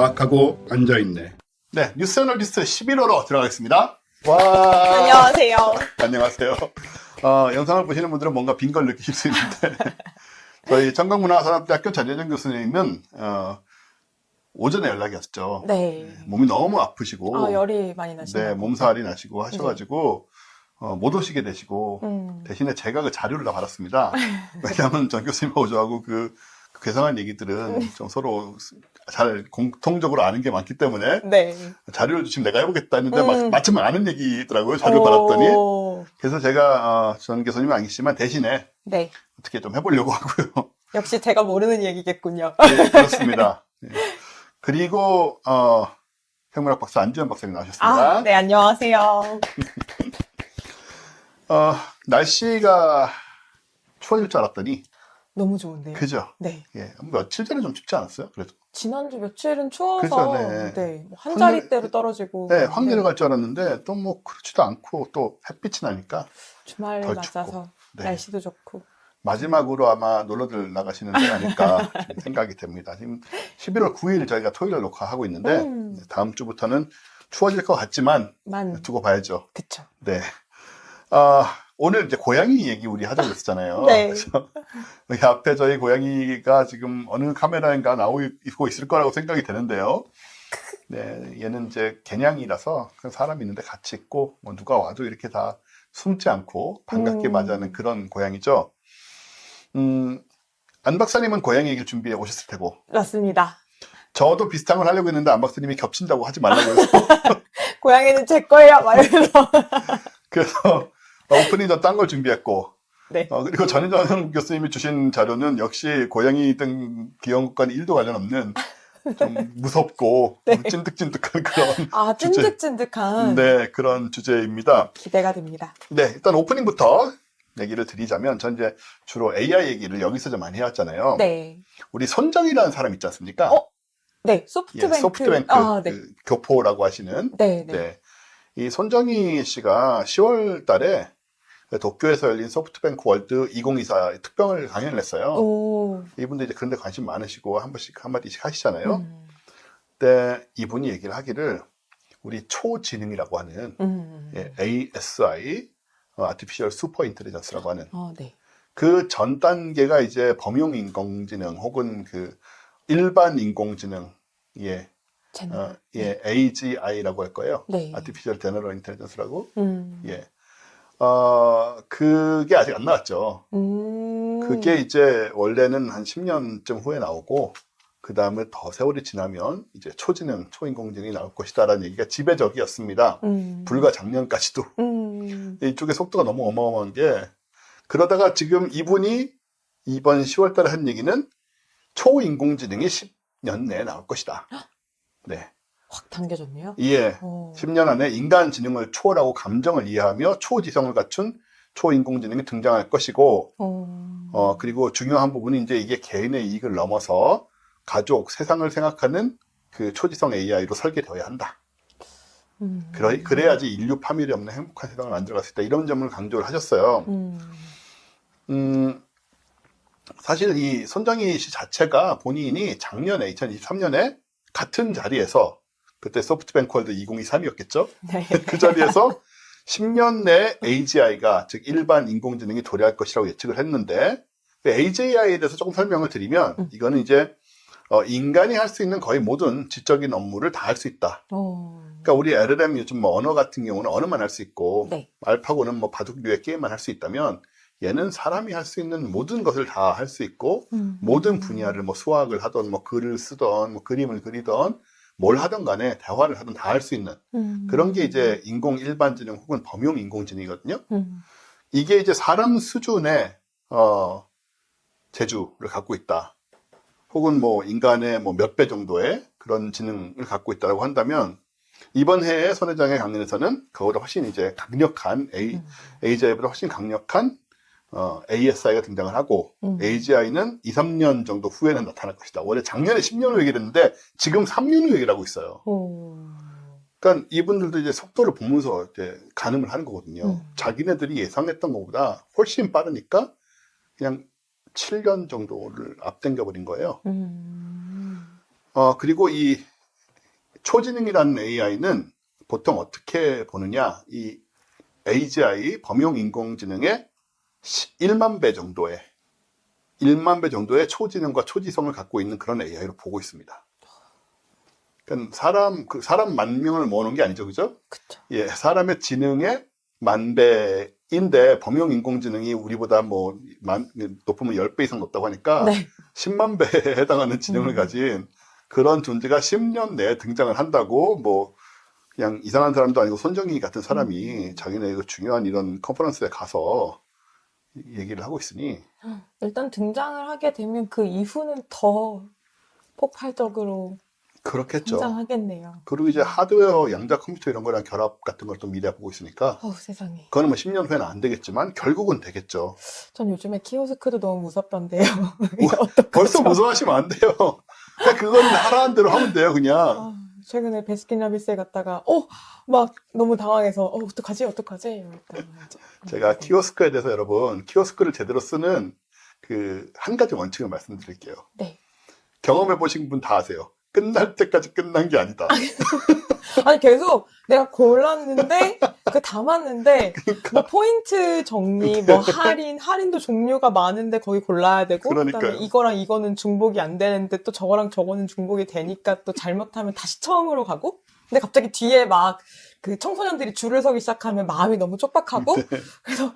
와악하고 앉아있네. 네, 뉴스 애널리스트 11호로 들어가겠습니다. 와. 안녕하세요. 안녕하세요. 영상을 보시는 분들은 뭔가 빈 걸 느끼실 수 있는데 저희 청강문화산업대학교 전혜정 교수님은 오전에 연락이 왔죠. 네. 몸이 너무 아프시고 열이 많이 나시나요? 네, 몸살이 나시고 하셔가지고 못 오시게 되시고 대신에 제가 그 자료를 다 받았습니다. 왜냐하면 전 교수님하고 저하고 그 괴상한 얘기들은 좀 서로 잘 공통적으로 아는 게 많기 때문에 네. 자료를 주시면 내가 해보겠다 했는데 마침 아는 얘기더라고요. 자료를 받았더니. 그래서 제가 전 교수님은 아니시지만 대신에 네. 어떻게 좀 해보려고 하고요. 역시 제가 모르는 얘기겠군요. 네, 그렇습니다. 네. 그리고 생물학 박사 안주현 박사님 나오셨습니다. 네, 안녕하세요. 날씨가 추워질 줄 알았더니 너무 좋은데요. 그죠? 네. 예, 며칠 전에 좀 춥지 않았어요? 그래도 지난주 며칠은 추워서 그죠, 네. 네, 한 자릿대로 떨어지고 네, 확 내려갈 줄 알았는데 또 뭐 그렇지도 않고 또 햇빛이 나니까 주말 더 맞아서 춥고. 네. 날씨도 좋고 마지막으로 아마 놀러들 나가시는 때 아닐까 생각이 됩니다. 지금 11월 9일 저희가 토요일에 녹화하고 있는데 다음 주부터는 추워질 것 같지만 두고 봐야죠. 그쵸. 네. 오늘 이제 고양이 얘기 우리 하자고 했었잖아요. 네. 그래서 여기 앞에 저희 고양이가 지금 어느 카메라인가 나오고 있을 거라고 생각이 되는데요. 네, 얘는 이제 개냥이라서 사람이 있는데 같이 있고 뭐 누가 와도 이렇게 다 숨지 않고 반갑게 맞이하는 그런 고양이죠. 안 박사님은 고양이 얘기를 준비해 오셨을 테고. 맞습니다. 저도 비슷한 걸 하려고 했는데 안 박사님이 겹친다고 하지 말라고 해서. 고양이는 제 거예요. 말면서. 그래서 오프닝 전 딴 걸 준비했고. 네. 그리고 전혜정 교수님이 주신 자료는 역시 고양이 등 귀여운 것과는 1도 관련 없는 좀 무섭고 네. 찐득찐득한 그런 찐득찐득한 네, 그런 주제입니다. 기대가 됩니다. 네, 일단 오프닝부터 얘기를 드리자면 전 이제 주로 AI 얘기를 여기서 좀 많이 해왔잖아요. 네. 우리 손정이라는 사람 있지 않습니까? 네, 소프트뱅크. 예, 소프트뱅크 네. 그 교포라고 하시는. 네. 네. 이 손정희 씨가 10월 달에 도쿄에서 열린 소프트뱅크 월드 2024 특별 강연을 했어요. 이분도 이제 그런데 관심 많으시고 한 번씩 한마디씩 하시잖아요. 근데 이분이 얘기를 하기를 우리 초지능이라고 하는 ASI, Artificial Super Intelligence라고 하는 네. 그 전 단계가 이제 범용 인공지능 혹은 그 일반 인공지능, AGI라고 할 거예요. 네. Artificial General Intelligence라고. 예. 그게 아직 안 나왔죠. 그게 이제 원래는 한 10년쯤 후에 나오고, 그 다음에 더 세월이 지나면 이제 초지능, 초인공지능이 나올 것이다라는 얘기가 지배적이었습니다. 불과 작년까지도. 이쪽의 속도가 너무 어마어마한 게, 그러다가 지금 이분이 이번 10월 달에 한 얘기는 초인공지능이 10년 내에 나올 것이다. 네. 확 당겨졌네요. 예. 10년 안에 인간 지능을 초월하고 감정을 이해하며 초지성을 갖춘 초인공지능이 등장할 것이고, 그리고 중요한 부분이 이제 이게 개인의 이익을 넘어서 가족, 세상을 생각하는 그 초지성 AI로 설계되어야 한다. 그래야지 인류 파멸이 없는 행복한 세상을 만들어갈 수 있다. 이런 점을 강조를 하셨어요. 사실 이 손정희 씨 자체가 본인이 작년에 2023년에 같은 자리에서 그때 소프트뱅크 월드 2023이었겠죠? 네. 그 자리에서 10년 내에 AGI가 즉 일반 인공지능이 도래할 것이라고 예측을 했는데 AGI에 대해서 조금 설명을 드리면 이거는 이제 인간이 할 수 있는 거의 모든 지적인 업무를 다 할 수 있다. 그러니까 우리 LLM 요즘 뭐 언어 같은 경우는 언어만 할 수 있고 네. 알파고는 뭐 바둑류의 게임만 할 수 있다면 얘는 사람이 할 수 있는 모든 것을 다 할 수 있고 모든 분야를 뭐 수학을 하던 뭐 글을 쓰던 뭐 그림을 그리던 뭘 하든 간에 대화를 하든 다 할 수 있는 그런 게 이제 인공 일반지능 혹은 범용 인공지능이거든요. 이게 이제 사람 수준의 재주를 갖고 있다. 혹은 뭐 인간의 뭐 몇 배 정도의 그런 지능을 갖고 있다고 한다면 이번 해에 손 회장의 강연에서는 그거보다 훨씬 이제 강력한 AGI보다 훨씬 강력한 ASI가 등장을 하고 AGI는 2, 3년 정도 후에는 나타날 것이다. 원래 작년에 10년 후 얘기했는데 지금 3년 후 얘기를 하고 있어요. 그러니까 이분들도 이제 속도를 보면서 이제 가늠을 하는 거거든요. 자기네들이 예상했던 것보다 훨씬 빠르니까 그냥 7년 정도를 앞당겨 버린 거예요. 그리고 이 초지능이라는 AI는 보통 어떻게 보느냐, 이 AGI, 범용 인공지능의 1만 배 정도의 초지능과 초지성을 갖고 있는 그런 AI로 보고 있습니다. 그러니까 사람 만 명을 모으는 게 아니죠, 그죠? 그쵸. 예, 사람의 지능의 만 배인데 범용 인공지능이 우리보다 뭐 높으면 10배 이상 높다고 하니까 네. 10만 배에 해당하는 지능을 가진 그런 존재가 10년 내에 등장을 한다고 뭐 그냥 이상한 사람도 아니고 손정희 같은 사람이 자기네 그 중요한 이런 컨퍼런스에 가서 얘기를 하고 있으니 일단 등장을 하게 되면 그 이후는 더 폭발적으로 그렇겠죠. 성장하겠네요. 그리고 이제 하드웨어 양자 컴퓨터 이런 거랑 결합 같은 걸 또 미래 보고 있으니까 세상에. 그거는 뭐 10년 후에는 안 되겠지만 결국은 되겠죠. 전 요즘에 키오스크도 너무 무섭던데요. 어떡하죠? 벌써 무서워하시면 안 돼요. 그냥 그건 하라는 대로 하면 돼요, 그냥. 최근에 베스킨라빈스에 갔다가 막 너무 당황해서 어떡하지 이랬다가 제가 키오스크에 대해서 여러분 키오스크를 제대로 쓰는 그 한 가지 원칙을 말씀드릴게요. 네. 경험해 보신 분 다 아세요. 끝날 때까지 끝난 게 아니다. 아니 계속 내가 골랐는데 담았는데 뭐 포인트 정리 뭐 할인도 종류가 많은데 거기 골라야 되고 그러니까요. 그다음에 이거랑 이거는 중복이 안 되는데 또 저거랑 저거는 중복이 되니까 또 잘못하면 다시 처음으로 가고 근데 갑자기 뒤에 막 그 청소년들이 줄을 서기 시작하면 마음이 너무 촉박하고 그래서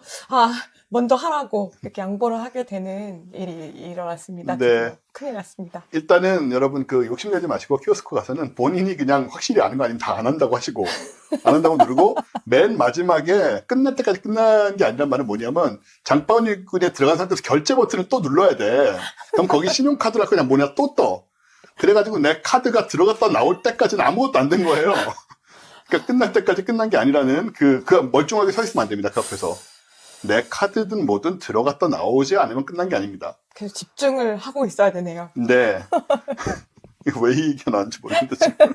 먼저 하라고 이렇게 양보를 하게 되는 일이 일어났습니다. 네. 드디어. 큰일 났습니다. 일단은 여러분 그 욕심내지 마시고 키오스크 가서는 본인이 그냥 확실히 아는 거 아니면 다 안 한다고 하시고 안 한다고 누르고 맨 마지막에 끝날 때까지 끝난 게 아니란 말은 뭐냐면 장바구니에 들어간 상태에서 결제 버튼을 또 눌러야 돼. 그럼 거기 신용카드랑 그냥 뭐냐 또 떠. 그래가지고 내 카드가 들어갔다 나올 때까지는 아무것도 안 된 거예요. 그러니까 끝날 때까지 끝난 게 아니라는 그 멀쩡하게 서 있으면 안 됩니다. 그 앞에서. 내 카드든 뭐든 들어갔다 나오지 않으면 끝난 게 아닙니다. 그래서 집중을 하고 있어야 되네요. 네. 이거 왜 이 얘기가 나왔는지 모르겠는데 지금.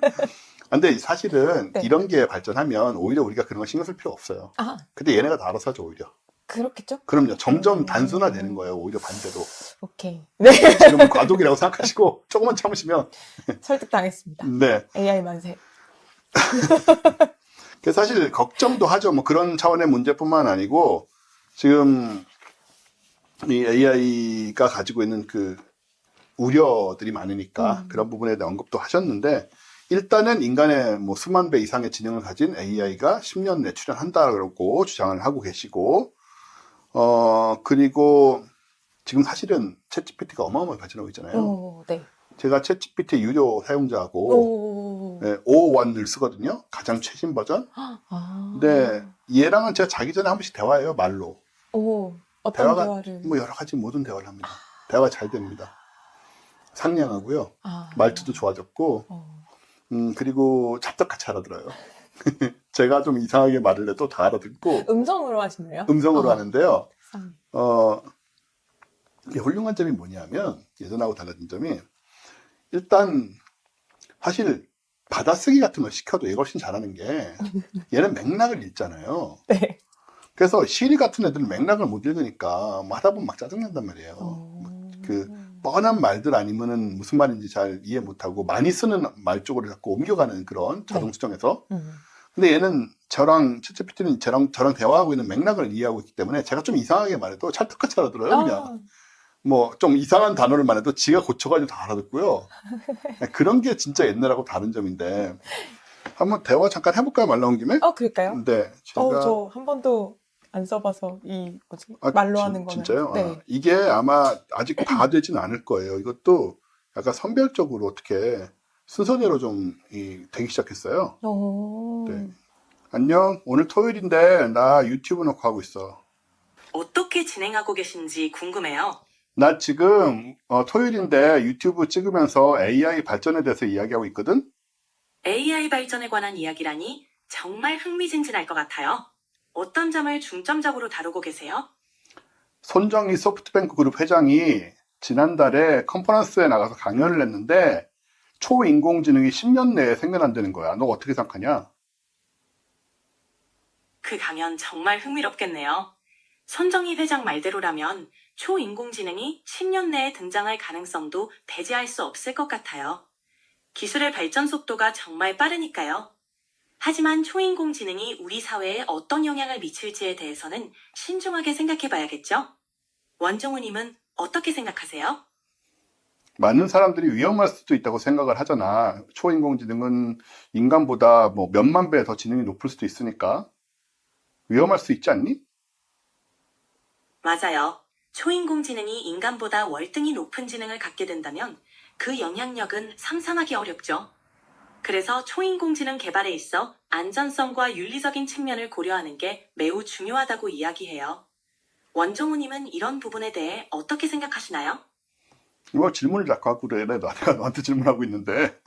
근데 사실은 네. 이런 게 발전하면 오히려 우리가 그런 거 신경 쓸 필요 없어요. 근데 얘네가 다 알아서 하죠, 오히려. 그렇겠죠? 그럼요. 점점 단순화되는 거예요, 오히려 반대로. 오케이. 네. 지금은 과도기라고 생각하시고 조금만 참으시면. 설득당했습니다. 네. AI 만세. 그래서 사실 걱정도 하죠. 뭐 그런 차원의 문제뿐만 아니고 지금 이 AI가 가지고 있는 그 우려들이 많으니까 그런 부분에 대한 언급도 하셨는데 일단은 인간의 뭐 수만 배 이상의 지능을 가진 AI가 10년 내 출현한다고 주장을 하고 계시고 그리고 지금 사실은 챗GPT가 어마어마하게 발전하고 있잖아요. 네. 제가 챗GPT 유료 사용자하고 5.1을 쓰거든요. 가장 최신 버전. 근데 얘랑은 제가 자기 전에 한 번씩 대화해요, 말로. 어떤 대화를? 뭐 여러 가지 모든 대화를 합니다. 대화가 잘 됩니다. 상냥하고요. 말투도 좋아졌고, 그리고 잡작같이 알아들어요. 제가 좀 이상하게 말을 해도 다 알아듣고. 음성으로 하시나요? 음성으로 하는데요. 이게 훌륭한 점이 뭐냐면, 예전하고 달라진 점이, 일단, 사실, 받아쓰기 같은 걸 시켜도 얘가 훨씬 잘하는 게, 얘는 맥락을 읽잖아요. 네. 그래서 시리 같은 애들은 맥락을 못 읽으니까 뭐 하다 보면 막 짜증난단 말이에요. 그 뻔한 말들 아니면은 무슨 말인지 잘 이해 못하고 많이 쓰는 말 쪽으로 자꾸 옮겨가는 그런 자동 수정에서. 근데 얘는 챗GPT는 저랑 대화하고 있는 맥락을 이해하고 있기 때문에 제가 좀 이상하게 말해도 찰떡같이 알아들어요, 그냥. 뭐 좀 이상한 단어를 말해도 지가 고쳐가지고 다 알아듣고요. 그런 게 진짜 옛날하고 다른 점인데. 한번 대화 잠깐 해볼까요? 말 나온 김에? 그럴까요? 네. 제가 저 한 번도 안 써봐서 말로 하는 거는. 진짜요? 네. 이게 아마 아직 다 되진 않을 거예요. 이것도 약간 선별적으로 어떻게 순서대로 좀 되기 시작했어요. 네. 안녕. 오늘 토요일인데 나 유튜브 녹화하고 있어. 어떻게 진행하고 계신지 궁금해요. 나 지금 토요일인데 유튜브 찍으면서 AI 발전에 대해서 이야기하고 있거든? AI 발전에 관한 이야기라니 정말 흥미진진할 것 같아요. 어떤 점을 중점적으로 다루고 계세요? 손정희 소프트뱅크 그룹 회장이 지난달에 컨퍼런스에 나가서 강연을 했는데 초인공지능이 10년 내에 생겨난다는 거야. 너 어떻게 생각하냐? 그 강연 정말 흥미롭겠네요. 손정희 회장 말대로라면 초인공지능이 10년 내에 등장할 가능성도 배제할 수 없을 것 같아요. 기술의 발전 속도가 정말 빠르니까요. 하지만 초인공지능이 우리 사회에 어떤 영향을 미칠지에 대해서는 신중하게 생각해봐야겠죠? 원종우님은 어떻게 생각하세요? 많은 사람들이 위험할 수도 있다고 생각을 하잖아. 초인공지능은 인간보다 뭐 몇만 배 더 지능이 높을 수도 있으니까 위험할 수 있지 않니? 맞아요. 초인공지능이 인간보다 월등히 높은 지능을 갖게 된다면 그 영향력은 상상하기 어렵죠. 그래서 초인공지능 개발에 있어 안전성과 윤리적인 측면을 고려하는 게 매우 중요하다고 이야기해요. 원종우님은 이런 부분에 대해 어떻게 생각하시나요? 뭐 질문을 자꾸 하고 그래. 내가 너한테 질문하고 있는데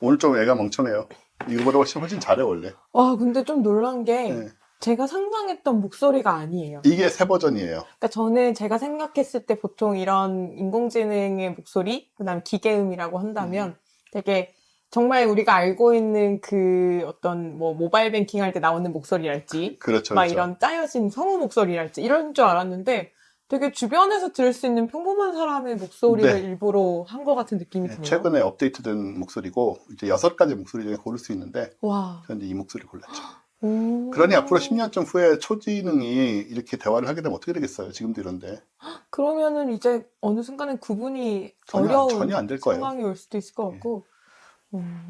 오늘 좀 애가 멍청해요. 이거보다 훨씬 잘해 원래. 와, 근데 좀 놀란 게 네. 제가 상상했던 목소리가 아니에요. 이게 새 버전이에요. 그러니까 저는 제가 생각했을 때 보통 이런 인공지능의 목소리, 그다음 기계음이라고 한다면 되게 정말 우리가 알고 있는 그 어떤 뭐 모바일 뱅킹 할 때 나오는 목소리랄지 그렇죠. 막 그렇죠. 이런 짜여진 성우 목소리랄지 이런 줄 알았는데 되게 주변에서 들을 수 있는 평범한 사람의 목소리를 네. 일부러 한 것 같은 느낌이 드네요. 최근에 업데이트된 목소리고 이제 6가지 목소리 중에 고를 수 있는데 와. 저는 이제 이 목소리 골랐죠. 오. 그러니 앞으로 10년쯤 후에 초지능이 이렇게 대화를 하게 되면 어떻게 되겠어요? 지금도 이런데. 그러면은 이제 어느 순간에 구분이 어려운 전혀 안 될 거예요. 상황이 올 수도 있을 것 같고.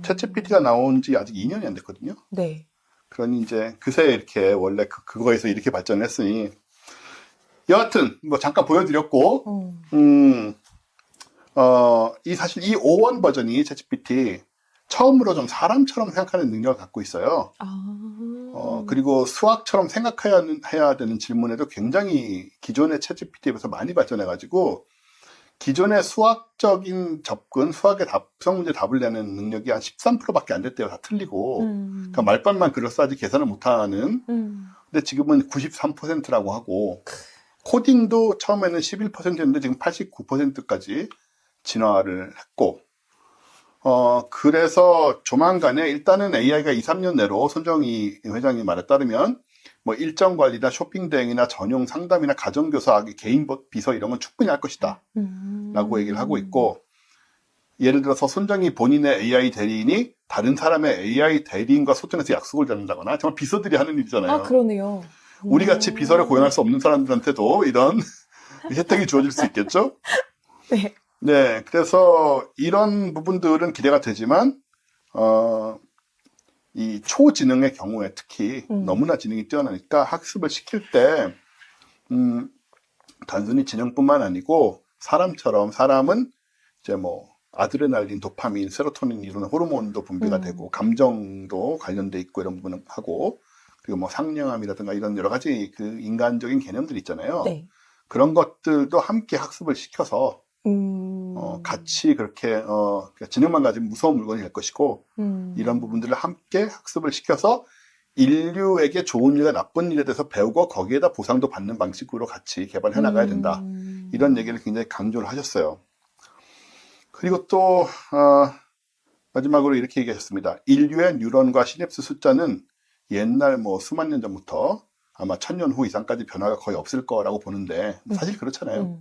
챗GPT가 나온 지 아직 2년이 안 됐거든요. 네. 그러니 이제 그새 이렇게 원래 그거에서 이렇게 발전했으니 여하튼 뭐 잠깐 보여드렸고 사실 이 5원 버전이 챗GPT 처음으로 좀 사람처럼 생각하는 능력을 갖고 있어요. 그리고 수학처럼 생각해야 되는 질문에도 굉장히 기존의 챗GPT에 비해서 많이 발전해가지고 기존의 수학적인 접근, 수학의 수학 문제 답을 내는 능력이 한 13%밖에 안 됐대요. 다 틀리고. 그러니까 말빨만 그럴싸하지 계산을 못하는. 근데 지금은 93%라고 하고 코딩도 처음에는 11%였는데 지금 89%까지 진화를 했고 그래서 조만간에 일단은 AI가 2, 3년 내로 손정희 회장이 말에 따르면 뭐 일정 관리나 쇼핑 대행이나 전용 상담이나 가정교사, 개인 비서 이런 건 충분히 할 것이다 라고 얘기를 하고 있고 예를 들어서 손정희 본인의 AI 대리인이 다른 사람의 AI 대리인과 소통해서 약속을 잡는다거나 정말 비서들이 하는 일이잖아요. 아, 그러네요. 우리 같이 비서를 고용할 수 없는 사람들한테도 이런 혜택이 주어질 수 있겠죠? 네. 네, 그래서 이런 부분들은 기대가 되지만 이 초지능의 경우에 특히 너무나 지능이 뛰어나니까 학습을 시킬 때 단순히 지능뿐만 아니고 사람처럼 사람은 이제 뭐 아드레날린, 도파민, 세로토닌 이런 호르몬도 분비가 되고 감정도 관련돼 있고 이런 부분은 하고 그리고 뭐 상냥함이라든가 이런 여러 가지 그 인간적인 개념들 있잖아요. 네. 그런 것들도 함께 학습을 시켜서 같이 그렇게 지능만 가지면 무서운 물건이 될 것이고 이런 부분들을 함께 학습을 시켜서 인류에게 좋은 일과 나쁜 일에 대해서 배우고 거기에다 보상도 받는 방식으로 같이 개발해 나가야 된다. 이런 얘기를 굉장히 강조를 하셨어요. 그리고 또 마지막으로 이렇게 얘기하셨습니다. 인류의 뉴런과 시냅스 숫자는 옛날 뭐 수만 년 전부터 아마 1000년 후 이상까지 변화가 거의 없을 거라고 보는데 사실 그렇잖아요.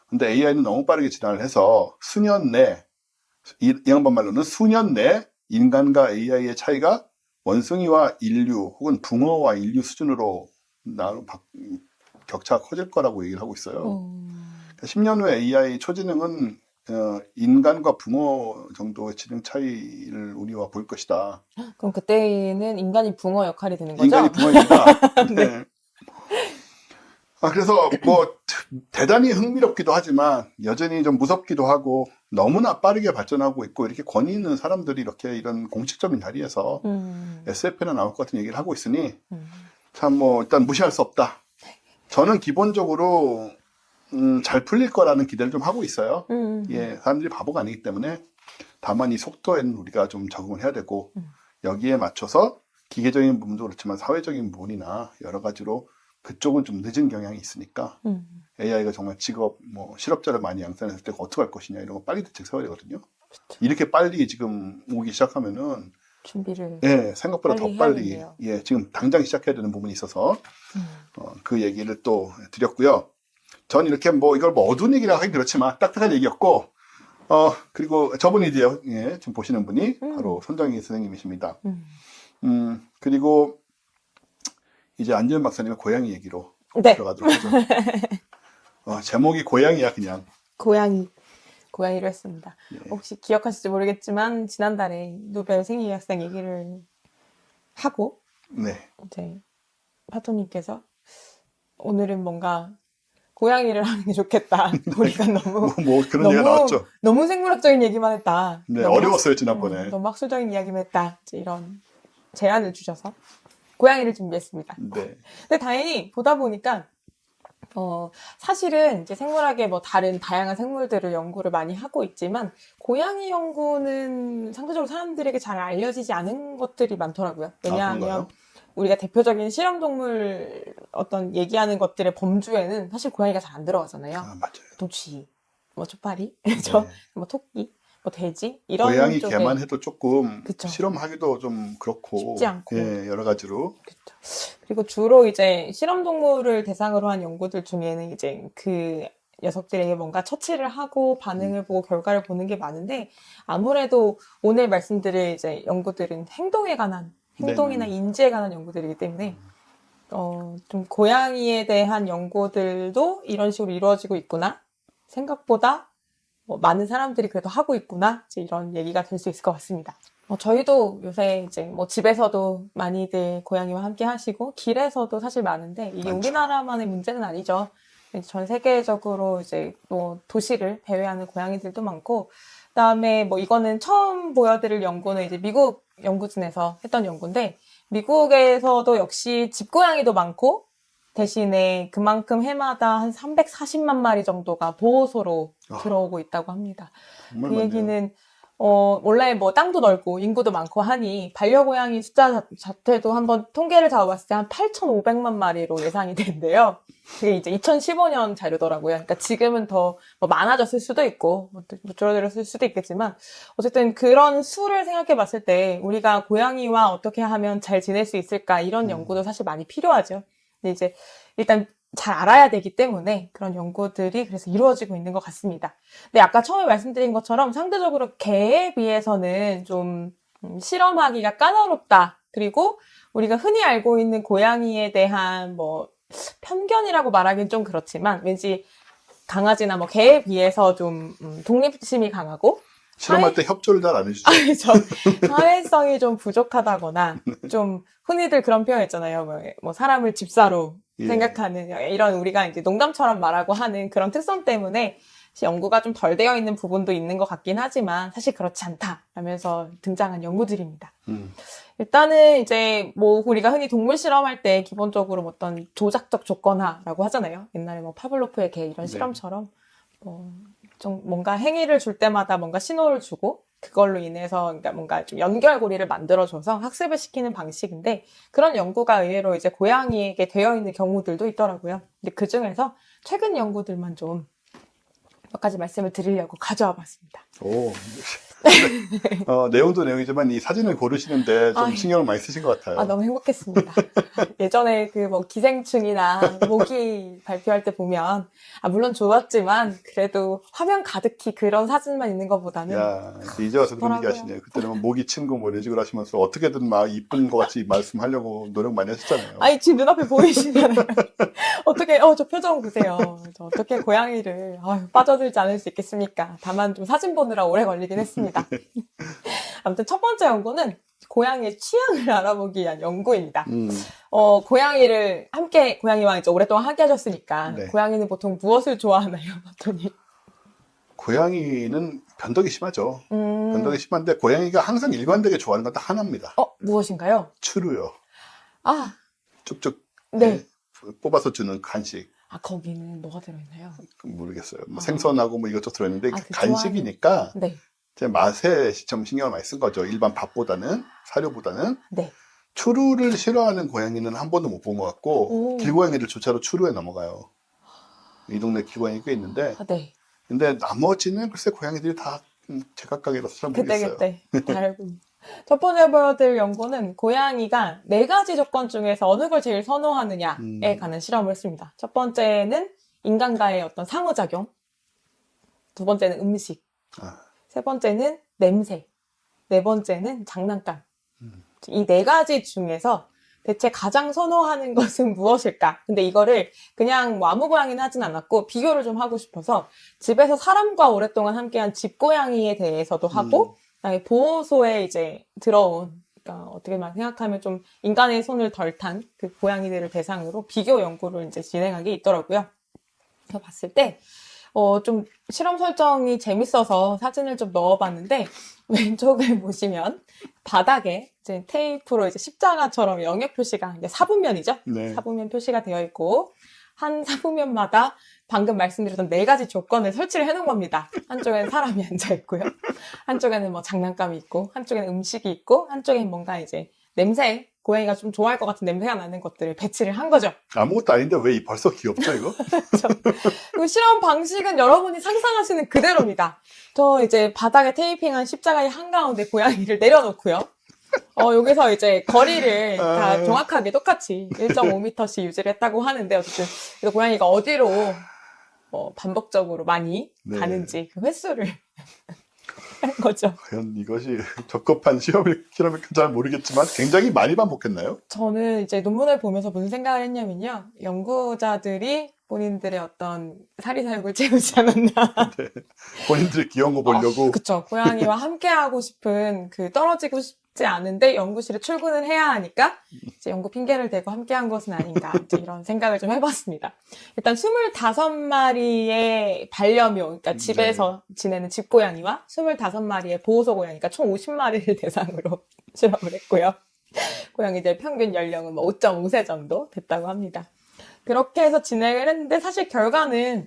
근데 AI는 너무 빠르게 진화를 해서 수년 내, 이 양반 말로는 수년 내 인간과 AI의 차이가 원숭이와 인류 혹은 붕어와 인류 수준으로 격차가 커질 거라고 얘기를 하고 있어요. 그러니까 10년 후에 AI 초지능은 인간과 붕어 정도의 지능 차이를 우리와 볼 것이다. 그럼 그때는 인간이 붕어 역할이 되는 거죠? 인간이 붕어입니다. 네. 네. 그래서 뭐 대단히 흥미롭기도 하지만 여전히 좀 무섭기도 하고 너무나 빠르게 발전하고 있고 이렇게 권위 있는 사람들이 이렇게 이런 공식적인 자리에서 SF나 나올 것 같은 얘기를 하고 있으니 참 뭐 일단 무시할 수 없다. 저는 기본적으로 잘 풀릴 거라는 기대를 좀 하고 있어요. 예, 사람들이 바보가 아니기 때문에 다만 이 속도에는 우리가 좀 적응을 해야 되고 여기에 맞춰서 기계적인 부분도 그렇지만 사회적인 부분이나 여러 가지로 그쪽은 좀 늦은 경향이 있으니까 AI가 정말 직업, 뭐 실업자를 많이 양산했을 때 어떻게 할 것이냐 이런 거 빨리 대책 세워야 되거든요. 그쵸. 이렇게 빨리 지금 오기 시작하면은 준비를 생각보다 더 빨리 지금 당장 시작해야 되는 부분이 있어서 그 얘기를 또 드렸고요. 전 이렇게 뭐 이걸 뭐 어두운 얘기라고 하긴 그렇지만 딱딱한 얘기였고 그리고 저분이 이제, 예, 지금 보시는 분이 음. 바로 손정희 선생님이십니다. 음. 그리고 이제 안지현 박사님의 고양이 얘기로 네. 들어가도록 하죠. 제목이 고양이야, 그냥. 고양이로 했습니다. 예. 혹시 기억하실지 모르겠지만 지난달에 노벨 생리학상 얘기를 하고 네. 이제 파토님께서 오늘은 뭔가 고양이를 하는 게 좋겠다. 우리가 너무 그런 얘기가 나왔죠. 너무 생물학적인 얘기만 했다. 네, 너무 어려웠어요, 지난번에. 너무 학술적인 이야기만 했다. 이제 이런 제안을 주셔서 고양이를 준비했습니다. 네. 근데 다행히 보다 보니까 사실은 이제 생물학의 뭐 다른 다양한 생물들을 연구를 많이 하고 있지만 고양이 연구는 상대적으로 사람들에게 잘 알려지지 않은 것들이 많더라고요. 왜냐하면 그런가요? 우리가 대표적인 실험동물 어떤 얘기하는 것들의 범주에는 사실 고양이가 잘 안 들어가잖아요. 맞아요. 보통 쥐, 뭐 초파리, 그죠? 네. 뭐 토끼, 뭐 돼지 이런 고양이 쪽에 개만 해도 조금 그쵸. 실험하기도 좀 그렇고 쉽지 않고. 예, 여러 가지로 그렇죠. 그리고 주로 이제 실험동물을 대상으로 한 연구들 중에는 이제 그 녀석들에게 뭔가 처치를 하고 반응을 보고 결과를 보는 게 많은데 아무래도 오늘 말씀드릴 이제 연구들은 행동에 관한 행동이나 네네. 인지에 관한 연구들이기 때문에 좀 고양이에 대한 연구들도 이런 식으로 이루어지고 있구나. 생각보다 뭐 많은 사람들이 그래도 하고 있구나. 이제 이런 얘기가 될 수 있을 것 같습니다. 저희도 요새 이제 뭐 집에서도 많이들 고양이와 함께 하시고 길에서도 사실 많은데 이게 많죠. 우리나라만의 문제는 아니죠. 전 세계적으로 이제 또 도시를 배회하는 고양이들도 많고 그다음에 뭐 이거는 처음 보여드릴 연구는 이제 미국 연구진에서 했던 연구인데 미국에서도 역시 집고양이도 많고 대신에 그만큼 해마다 한 340만 마리 정도가 보호소로 들어오고 있다고 합니다. 정말 그 많네요. 얘기는 원래 뭐 땅도 넓고 인구도 많고 하니 반려고양이 숫자 자체도 한번 통계를 잡아봤을 때 한 8,500만 마리로 예상이 된대요. 그게 이제 2015년 자료더라고요. 그러니까 지금은 더 뭐 많아졌을 수도 있고 뭐 줄어들었을 수도 있겠지만 어쨌든 그런 수를 생각해 봤을 때 우리가 고양이와 어떻게 하면 잘 지낼 수 있을까 이런 연구도 사실 많이 필요하죠. 근데 이제 일단 잘 알아야 되기 때문에 그런 연구들이 그래서 이루어지고 있는 것 같습니다. 근데 아까 처음에 말씀드린 것처럼 상대적으로 개에 비해서는 좀 실험하기가 까다롭다. 그리고 우리가 흔히 알고 있는 고양이에 대한 뭐 편견이라고 말하기는 좀 그렇지만 왠지 강아지나 뭐 개에 비해서 좀 독립심이 강하고 실험할 때 협조를 잘 안 해주죠. 사회성이 좀 부족하다거나 좀 흔히들 그런 표현 있잖아요. 뭐 사람을 집사로 예. 생각하는 이런 우리가 이제 농담처럼 말하고 하는 그런 특성 때문에 연구가 좀 덜 되어 있는 부분도 있는 것 같긴 하지만 사실 그렇지 않다 라면서 등장한 연구들입니다. 일단은 이제 뭐 우리가 흔히 동물 실험할 때 기본적으로 뭐 어떤 조작적 조건화라고 하잖아요. 옛날에 뭐 파블로프의 개 이런 실험처럼 좀 뭔가 행위를 줄 때마다 뭔가 신호를 주고 그걸로 인해서 그러니까 뭔가 좀 연결고리를 만들어줘서 학습을 시키는 방식인데 그런 연구가 의외로 이제 고양이에게 되어 있는 경우들도 있더라고요. 근데 그 중에서 최근 연구들만 좀 몇 가지 말씀을 드리려고 가져와 봤습니다. 오. 내용도 내용이지만 이 사진을 고르시는데 좀 신경을 많이 쓰신 것 같아요. 너무 행복했습니다. 예전에 그 뭐 기생충이나 모기 발표할 때 보면 물론 좋았지만 그래도 화면 가득히 그런 사진만 있는 것보다는 야, 이제 와서 그런 얘기 하시네요. 그때는 뭐 모기 친구 뭐 이런 식으로 하시면서 어떻게든 막 이쁜 것 같이 말씀하려고 노력 많이 하셨잖아요. 지금 눈앞에 보이시잖아요. 어떻게 저 표정 보세요. 저 어떻게 고양이를 빠져들지 않을 수 있겠습니까? 다만 좀 사진 보느라 오래 걸리긴 했습니다. 아무튼 첫 번째 연구는 고양이의 취향을 알아보기 위한 연구입니다. 고양이를 함께 고양이와 이제 오랫동안 함께 하셨으니까 네. 고양이는 보통 무엇을 좋아하나요, 마토님? 고양이는 변덕이 심하죠. 변덕이 심한데 고양이가 항상 일관되게 좋아하는 건 딱 하나입니다. 무엇인가요? 추루요. 쭉쭉 네. 뽑아서 주는 간식. 거기는 뭐가 들어있나요? 모르겠어요. 뭐 생선하고 뭐 이것저것 들어있는데 그 간식이니까 네. 제 맛에 좀 신경을 많이 쓴 거죠. 일반 밥보다는 사료보다는. 네. 추루를 싫어하는 고양이는 한 번도 못 본 것 같고 길고양이들 조차로 추루에 넘어가요. 이 동네 길고양이 꽤 있는데 네. 근데 나머지는 글쎄 고양이들이 다 제각각이라서 잘 모르겠어요. 그때 다르군. 첫 번째 보여드릴 연구는 고양이가 4가지 조건 중에서 어느 걸 제일 선호하느냐에 관한 실험을 했습니다. 첫 번째는 인간과의 어떤 상호작용, 두 번째는 음식, 아. 세 번째는 냄새. 네 번째는 장난감. 이 네 가지 중에서 대체 가장 선호하는 것은 무엇일까? 근데 이거를 그냥 뭐 아무 고양이는 하진 않았고 비교를 좀 하고 싶어서 집에서 사람과 오랫동안 함께한 집고양이에 대해서도 하고 그다음에 보호소에 이제 들어온 그러니까 어떻게 막 생각하면 좀 인간의 손을 덜 탄 그 고양이들을 대상으로 비교 연구를 이제 진행한 게 있더라고요. 그래서 봤을 때 좀 실험 설정이 재밌어서 사진을 좀 넣어봤는데, 왼쪽을 보시면 바닥에 이제 테이프로 이제 십자가처럼 영역 표시가 이제 사분면이죠. 네. 사분면 표시가 되어 있고, 한 사분면마다 방금 말씀드렸던 네 가지 조건을 설치를 해놓은 겁니다. 한쪽에는 사람이 앉아있고요. 한쪽에는 뭐 장난감이 있고, 한쪽에는 음식이 있고, 한쪽에는 뭔가 이제 냄새, 고양이가 좀 좋아할 것 같은 냄새가 나는 것들을 배치를 한 거죠. 아무것도 아닌데 왜 벌써 귀엽죠, 이거? 그리고 실험 방식은 여러분이 상상하시는 그대로입니다. 저 이제 바닥에 테이핑한 십자가의 한가운데 고양이를 내려놓고요. 여기서 이제 거리를 다 정확하게 똑같이 1.5m씩 유지를 했다고 하는데, 어쨌든 그래서 고양이가 어디로 반복적으로 많이 네. 가는지 그 횟수를 하는 거죠. 과연 이것이 적합한 실험일까 잘 모르겠지만 굉장히 많이 반복했나요? 저는 이제 논문을 보면서 무슨 생각을 했냐면요. 연구자들이 본인들의 어떤 사리사욕을 채우지 않았나. 본인들이 귀여운 거 보려고. 그쵸. 고양이와 함께하고 싶은 떨어지고 싶지 않은데 연구실에 출근을 해야 하니까 이제 연구 핑계를 대고 함께한 것은 아닌가. 이제 이런 생각을 좀 해봤습니다. 일단 25마리의 반려묘, 그러니까 집에서 지내는 집고양이와 25마리의 보호소 고양이가 총 50마리를 대상으로 실험을 했고요. 고양이들 평균 연령은 5.5세 정도 됐다고 합니다. 그렇게 해서 진행을 했는데 사실 결과는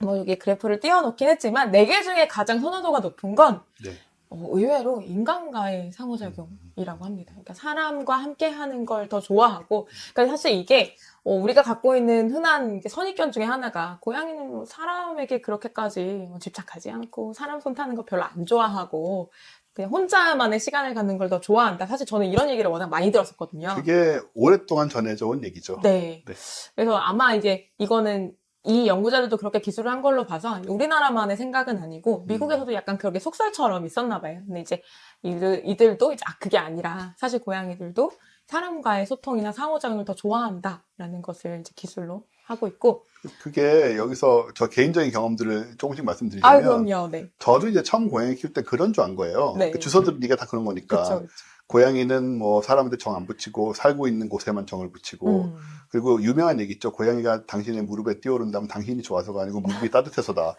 여기 그래프를 띄워놓긴 했지만 4개 중에 가장 선호도가 높은 건 네. 의외로 인간과의 상호작용이라고 합니다. 그러니까 사람과 함께하는 걸 더 좋아하고, 그러니까 사실 이게 우리가 갖고 있는 흔한 선입견 중에 하나가 고양이는 사람에게 그렇게까지 집착하지 않고 사람 손 타는 거 별로 안 좋아하고 그냥 혼자만의 시간을 갖는 걸 더 좋아한다. 사실 저는 이런 얘기를 워낙 많이 들었었거든요. 그게 오랫동안 전해져 온 얘기죠. 네. 네. 그래서 아마 이제 이거는 이 연구자들도 그렇게 기술을 한 걸로 봐서 우리나라만의 생각은 아니고 미국에서도 약간 그렇게 속설처럼 있었나 봐요. 근데 이제 이들도 이제 그게 아니라 사실 고양이들도 사람과의 소통이나 상호작용을 더 좋아한다라는 것을 이제 기술로 하고 있고. 그게 여기서 저 개인적인 경험들을 조금씩 말씀드리자면, 그럼요. 네. 저도 이제 처음 고양이 키울 때 그런 줄 안 거예요. 네. 그 주소들 네가 다 그런 거니까. 그쵸. 고양이는 뭐 사람한테 정 안 붙이고 살고 있는 곳에만 정을 붙이고, 그리고 유명한 얘기 있죠. 고양이가 당신의 무릎에 뛰어오른다면 당신이 좋아서가 아니고 무릎이 따뜻해서다.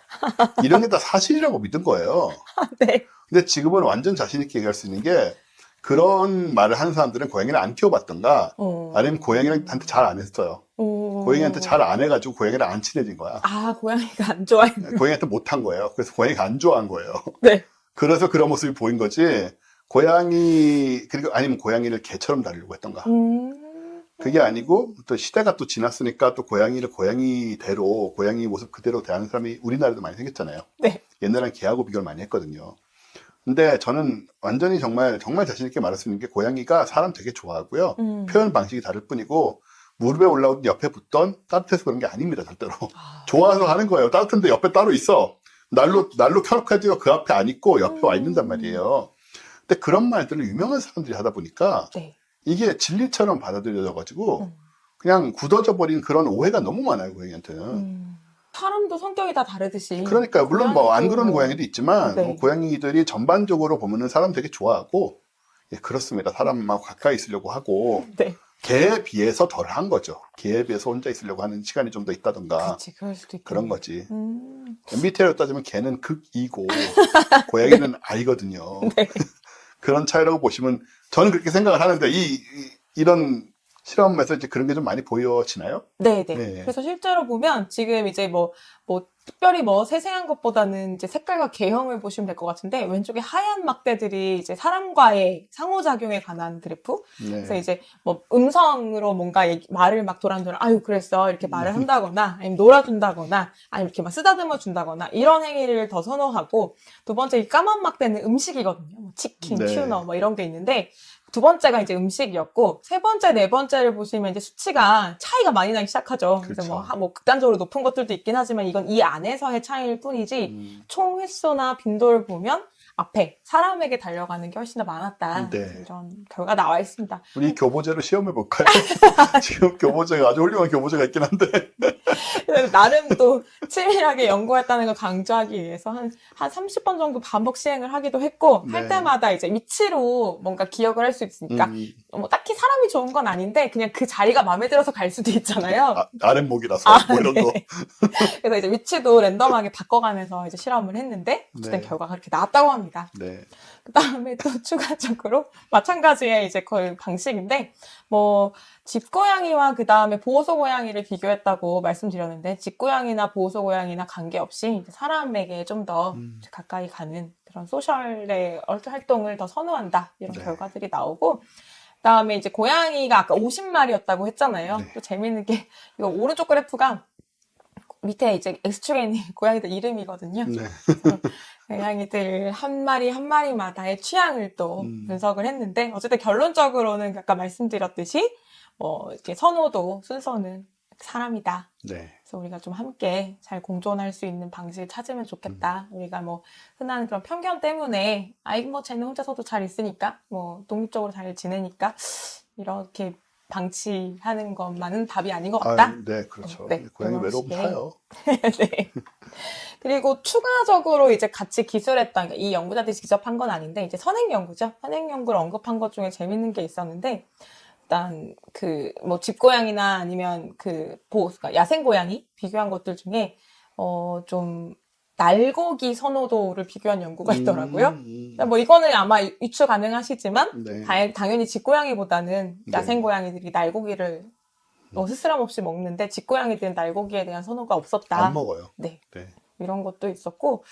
이런 게 다 사실이라고 믿은 거예요. 네. 근데 지금은 완전 자신 있게 얘기할 수 있는 게, 그런 말을 하는 사람들은 고양이를 안 키워봤던가, 아니면 고양이한테 잘 안 했어요. 고양이한테 잘 안 해가지고 고양이랑 안 친해진 거야. 고양이가 안 좋아해. 고양이한테 못한 거예요. 그래서 고양이가 안 좋아한 거예요. 네. 그래서 그런 모습이 보인 거지. 그리고 아니면 고양이를 개처럼 다루려고 했던가. 그게 아니고, 또 시대가 또 지났으니까 또 고양이를 고양이대로, 고양이 모습 그대로 대하는 사람이 우리나라에도 많이 생겼잖아요. 네. 옛날엔 개하고 비교를 많이 했거든요. 근데 저는 완전히 정말 자신있게 말할 수 있는 게, 고양이가 사람 되게 좋아하고요. 표현 방식이 다를 뿐이고, 무릎에 올라오든 옆에 붙던 따뜻해서 그런 게 아닙니다, 절대로. 좋아서 하는 거예요. 따뜻한데 옆에 따로 있어. 난로 켜놓고 해도 그 앞에 안 있고 옆에 와 있는단 말이에요. 근데 그런 말들을 유명한 사람들이 하다 보니까, 네. 이게 진리처럼 받아들여져가지고 그냥 굳어져 버린 그런 오해가 너무 많아요, 고양이한테는. 사람도 성격이 다 다르듯이. 그러니까 물론 뭐 안 그런 고양이도 있지만, 네. 고양이들이 전반적으로 보면은 사람 되게 좋아하고, 예, 그렇습니다. 사람하고 가까이 있으려고 하고, 네. 개에 비해서 덜한 거죠. 개에 비해서 혼자 있으려고 하는 시간이 좀 더 있다던가. 그렇지, 그럴 수도 있고. 그런 거지. MBTI로 따지면 개는 극이고 고양이는 I거든요. 네. 그런 차이라고 보시면, 저는 그렇게 생각을 하는데, 이런 실험에서 이제 그런 게 좀 많이 보여지나요? 네. 네. 그래서 실제로 보면 지금 이제 특별히 세세한 것보다는 이제 색깔과 개형을 보시면 될 것 같은데, 왼쪽에 하얀 막대들이 이제 사람과의 상호작용에 관한 그래프. 네. 그래서 이제 음성으로 뭔가 말을 막 도란도란, 아유, 그랬어. 이렇게 말을 한다거나, 아니면 놀아준다거나, 아니면 이렇게 막 쓰다듬어 준다거나, 이런 행위를 더 선호하고, 두 번째 이 까만 막대는 음식이거든요. 치킨, 네. 튜너, 이런 게 있는데, 두 번째가 이제 음식이었고, 세 번째, 네 번째를 보시면 이제 수치가 차이가 많이 나기 시작하죠. 그래서 그렇죠. 뭐 극단적으로 높은 것들도 있긴 하지만 이건 이 안에서의 차이일 뿐이지, 총 횟수나 빈도를 보면 앞에 사람에게 달려가는 게 훨씬 더 많았다. 네. 이런 결과가 나와 있습니다. 우리 교보제로 시험해 볼까요? 지금 교보제가 아주 훌륭한 교보제가 있긴 한데. 그래서 나름 또 치밀하게 연구했다는 걸 강조하기 위해서 한 30번 정도 반복 시행을 하기도 했고, 할 네. 때마다 이제 위치로 뭔가 기억을 할 수 있으니까, 뭐 딱히 사람이 좋은 건 아닌데, 그냥 그 자리가 마음에 들어서 갈 수도 있잖아요. 아랫목이라서 뭐 이런 네. 거. 그래서 이제 위치도 랜덤하게 바꿔가면서 이제 실험을 했는데, 어쨌든 네. 결과가 그렇게 나왔다고 합니다. 네. 그 다음에 또 추가적으로 마찬가지의 이제 거의 방식인데, 뭐, 집고양이와 그 다음에 보호소 고양이를 비교했다고 말씀드렸는데, 집고양이나 보호소 고양이나 관계없이 이제 사람에게 좀 더 가까이 가는 그런 소셜의 활동을 더 선호한다. 이런 네. 결과들이 나오고, 그 다음에 이제 고양이가 아까 50마리였다고 했잖아요. 네. 또 재밌는 게, 이거 오른쪽 그래프가 밑에 이제 X축에 있는 고양이들 이름이거든요. 네. 고양이들 한 마리 한 마리마다의 취향을 또 분석을 했는데, 어쨌든 결론적으로는 아까 말씀드렸듯이 이렇게 선호도 순서는 사람이다. 네. 그래서 우리가 좀 함께 잘 공존할 수 있는 방식을 찾으면 좋겠다. 우리가 뭐 흔한 그런 편견 때문에 뭐 쟤는 혼자서도 잘 있으니까 뭐 독립적으로 잘 지내니까 이렇게 방치하는 것만은 답이 아닌 것 같다. 네, 그렇죠. 네, 고양이 그런 외로움 식의. 타요. 네. 그리고 추가적으로 이제 같이 기술했던, 그러니까 이 연구자들이 직접 한 건 아닌데, 이제 선행 연구죠. 선행 연구를 언급한 것 중에 재밌는 게 있었는데, 일단 뭐 집고양이나 아니면 그러니까 야생고양이 비교한 것들 중에 좀 날고기 선호도를 비교한 연구가 있더라고요. 뭐 이거는 아마 유추 가능하시지만, 네. 당연히 집고양이보다는 네. 야생고양이들이 날고기를 스스럼 없이 먹는데, 집고양이들은 날고기에 대한 선호가 없었다. 안 먹어요. 네. 네. 이런 것도 있었고,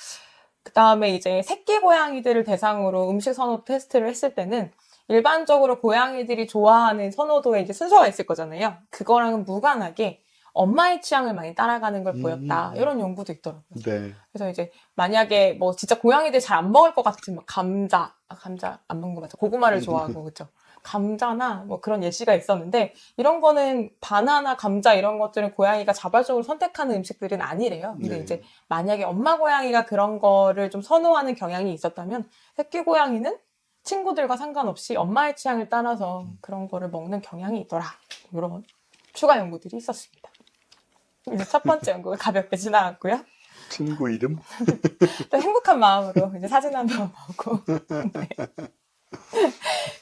그 다음에 이제 새끼 고양이들을 대상으로 음식 선호 테스트를 했을 때는 일반적으로 고양이들이 좋아하는 선호도에 이제 순서가 있을 거잖아요. 그거랑은 무관하게 엄마의 취향을 많이 따라가는 걸 보였다. 이런 연구도 있더라고요. 네. 그래서 이제 만약에 뭐 진짜 고양이들 잘 안 먹을 것 같으면 감자 안 먹는 거 맞죠? 고구마를 좋아하고, 그렇죠? 감자나 뭐 그런 예시가 있었는데, 이런 거는 바나나, 감자 이런 것들은 고양이가 자발적으로 선택하는 음식들은 아니래요. 근데 네. 이제 만약에 엄마 고양이가 그런 거를 좀 선호하는 경향이 있었다면, 새끼 고양이는 친구들과 상관없이 엄마의 취향을 따라서 그런 거를 먹는 경향이 있더라. 이런 추가 연구들이 있었습니다. 이제 첫 번째 연구가 가볍게 지나갔고요. 친구 이름? 또 행복한 마음으로 이제 사진 한번 보고. 네.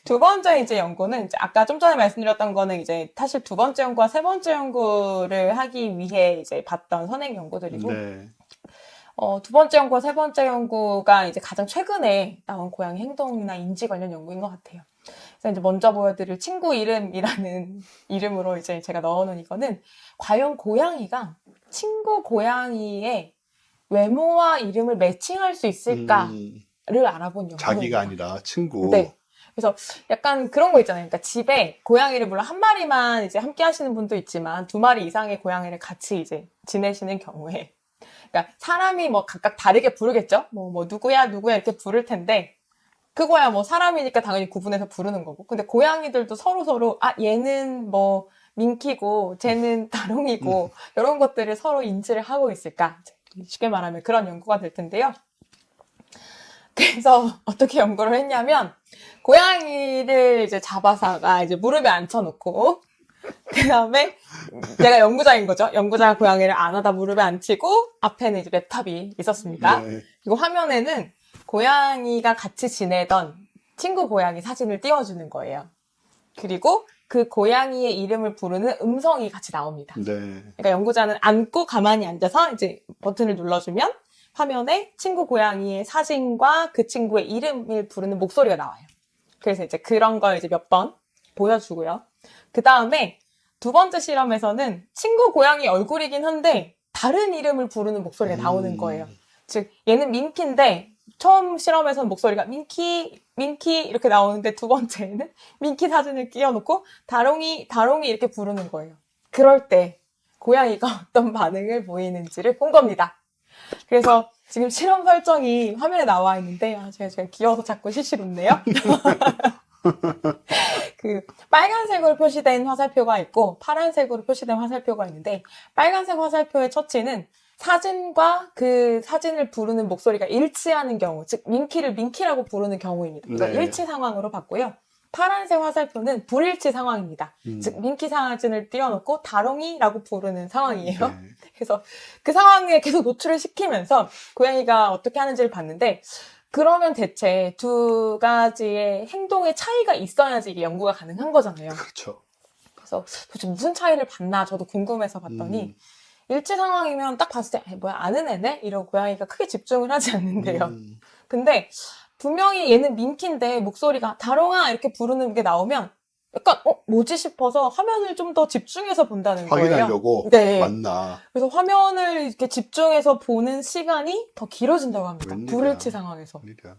두 번째 이제 연구는 이제 아까 좀 전에 말씀드렸던 거는 이제 사실 두 번째 연구와 세 번째 연구를 하기 위해 이제 봤던 선행 연구들이고, 네. 두 번째 연구와 세 번째 연구가 이제 가장 최근에 나온 고양이 행동이나 인지 관련 연구인 것 같아요. 그래서 이제 먼저 보여드릴 친구 이름이라는 이름으로 이제 제가 넣어놓은 이거는, 과연 고양이가 친구 고양이의 외모와 이름을 매칭할 수 있을까를 알아본 연구입니다. 자기가 아니라 친구. 네. 그래서 약간 그런 거 있잖아요. 그러니까 집에 고양이를 물론 한 마리만 이제 함께 하시는 분도 있지만, 두 마리 이상의 고양이를 같이 이제 지내시는 경우에, 그러니까 사람이 뭐 각각 다르게 부르겠죠? 뭐 누구야 이렇게 부를 텐데, 그거야 뭐 사람이니까 당연히 구분해서 부르는 거고. 근데 고양이들도 서로 얘는 뭐 민키고 쟤는 다롱이고 이런 것들을 서로 인지를 하고 있을까? 쉽게 말하면 그런 연구가 될 텐데요. 그래서 어떻게 연구를 했냐면, 고양이를 이제 잡아서가 이제 무릎에 앉혀놓고, 그 다음에 내가 연구자인 거죠. 연구자가 고양이를 안아다 무릎에 앉히고, 앞에는 이제 랩탑이 있었습니다. 네. 그리고 화면에는 고양이가 같이 지내던 친구 고양이 사진을 띄워주는 거예요. 그리고 그 고양이의 이름을 부르는 음성이 같이 나옵니다. 네. 그러니까 연구자는 앉고 가만히 앉아서 이제 버튼을 눌러주면 화면에 친구 고양이의 사진과 그 친구의 이름을 부르는 목소리가 나와요. 그래서 이제 그런 걸 이제 몇 번 보여주고요. 그 다음에 두 번째 실험에서는 친구 고양이 얼굴이긴 한데 다른 이름을 부르는 목소리가 나오는 거예요. 즉 얘는 민키인데 처음 실험에서는 목소리가 민키 이렇게 나오는데, 두 번째에는 민키 사진을 끼워놓고 다롱이 이렇게 부르는 거예요. 그럴 때 고양이가 어떤 반응을 보이는지를 본 겁니다. 그래서 지금 실험 설정이 화면에 나와 있는데, 제가 귀여워서 자꾸 실실 웃네요. 그 빨간색으로 표시된 화살표가 있고 파란색으로 표시된 화살표가 있는데 빨간색 화살표의 처치는 사진과 그 사진을 부르는 목소리가 일치하는 경우, 즉 민키를 민키라고 부르는 경우입니다. 그래서 네. 일치 상황으로 봤고요. 파란색 화살표는 불일치 상황입니다. 즉 민키 사진을 띄워놓고 다롱이라고 부르는 상황이에요. 네. 그래서 그 상황에 계속 노출을 시키면서 고양이가 어떻게 하는지를 봤는데 그러면 대체 두 가지의 행동의 차이가 있어야지 이게 연구가 가능한 거잖아요. 그렇죠. 그래서 도대체 무슨 차이를 봤나 저도 궁금해서 봤더니 일치 상황이면 딱 봤을 때 뭐야 아는 애네? 이러고 고양이가 크게 집중을 하지 않는데요. 근데 분명히 얘는 민키인데 목소리가 다롱아 이렇게 부르는 게 나오면 약간 뭐지 싶어서 화면을 좀 더 집중해서 본다는 거예요. 확인하려고 네. 맞나. 그래서 화면을 이렇게 집중해서 보는 시간이 더 길어진다고 합니다. 웬일이야. 불일치 상황에서. 웬일이야.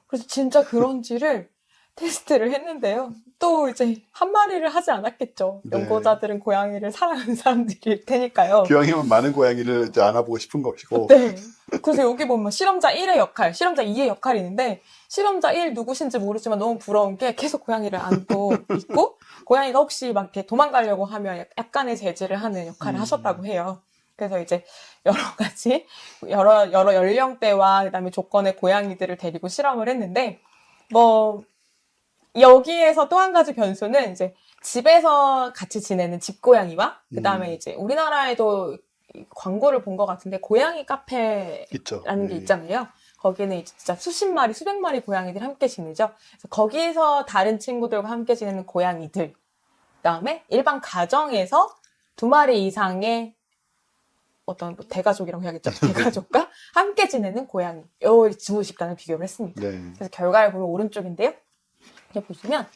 그래서 진짜 그런지를 테스트를 했는데요. 또 이제 한 마리를 하지 않았겠죠. 네. 연구자들은 고양이를 사랑하는 사람들일 테니까요. 기왕이면 많은 고양이를 이제 안아보고 싶은 것이고. 네. 그래서 여기 보면 실험자 1의 역할, 실험자 2의 역할이 있는데 실험자 1 누구신지 모르지만 너무 부러운 게 계속 고양이를 안고 있고 고양이가 혹시 막 이렇게 도망가려고 하면 약간의 제지를 하는 역할을 하셨다고 해요. 그래서 이제 여러 가지 여러 연령대와 그다음에 조건의 고양이들을 데리고 실험을 했는데 뭐 여기에서 또 한 가지 변수는 이제 집에서 같이 지내는 집고양이와 그다음에 이제 우리나라에도 광고를 본 것 같은데 고양이 카페라는 있죠. 게 있잖아요. 거기는 이제 진짜 수십 마리, 수백 마리 고양이들이 함께 지내죠. 그래서 거기서 다른 친구들과 함께 지내는 고양이들, 그다음에 일반 가정에서 2마리 이상의 어떤 뭐 대가족이라고 해야겠죠. 대가족과 함께 지내는 고양이, 요 두 집단을 비교를 했습니다. 네. 그래서 결과를 보면 오른쪽인데요. 이렇게 보시면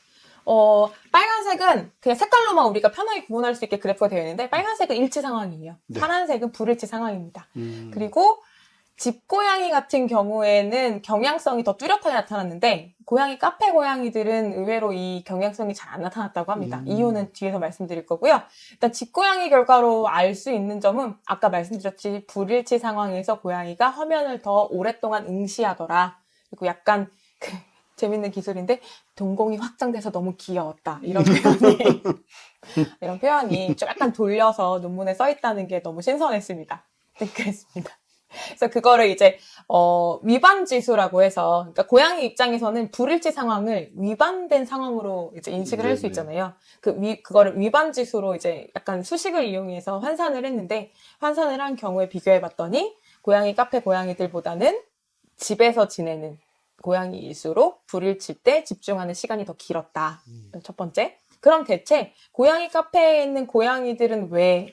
빨간색은 그냥 색깔로만 우리가 편하게 구분할 수 있게 그래프가 되어 있는데 빨간색은 일치 상황이에요. 네. 파란색은 불일치 상황입니다. 그리고 집고양이 같은 경우에는 경향성이 더 뚜렷하게 나타났는데 카페 고양이들은 의외로 이 경향성이 잘 안 나타났다고 합니다. 이유는 뒤에서 말씀드릴 거고요. 일단 집고양이 결과로 알 수 있는 점은 아까 말씀드렸지 불일치 상황에서 고양이가 화면을 더 오랫동안 응시하더라. 그리고 약간 재밌는 기술인데 동공이 확장돼서 너무 귀여웠다. 이런 표현이 좀 약간 돌려서 논문에 써 있다는 게 너무 신선했습니다. 네, 그랬습니다. 그래서 그거를 이제 위반 지수라고 해서 그러니까 고양이 입장에서는 불일치 상황을 위반된 상황으로 이제 인식을 할 수 네네. 있잖아요. 그거를 위반 지수로 이제 약간 수식을 이용해서 환산을 했는데 환산을 한 경우에 비교해 봤더니 카페 고양이들보다는 집에서 지내는 고양이일수록 불일치 때 집중하는 시간이 더 길었다. 첫 번째. 그럼 대체 고양이 카페에 있는 고양이들은 왜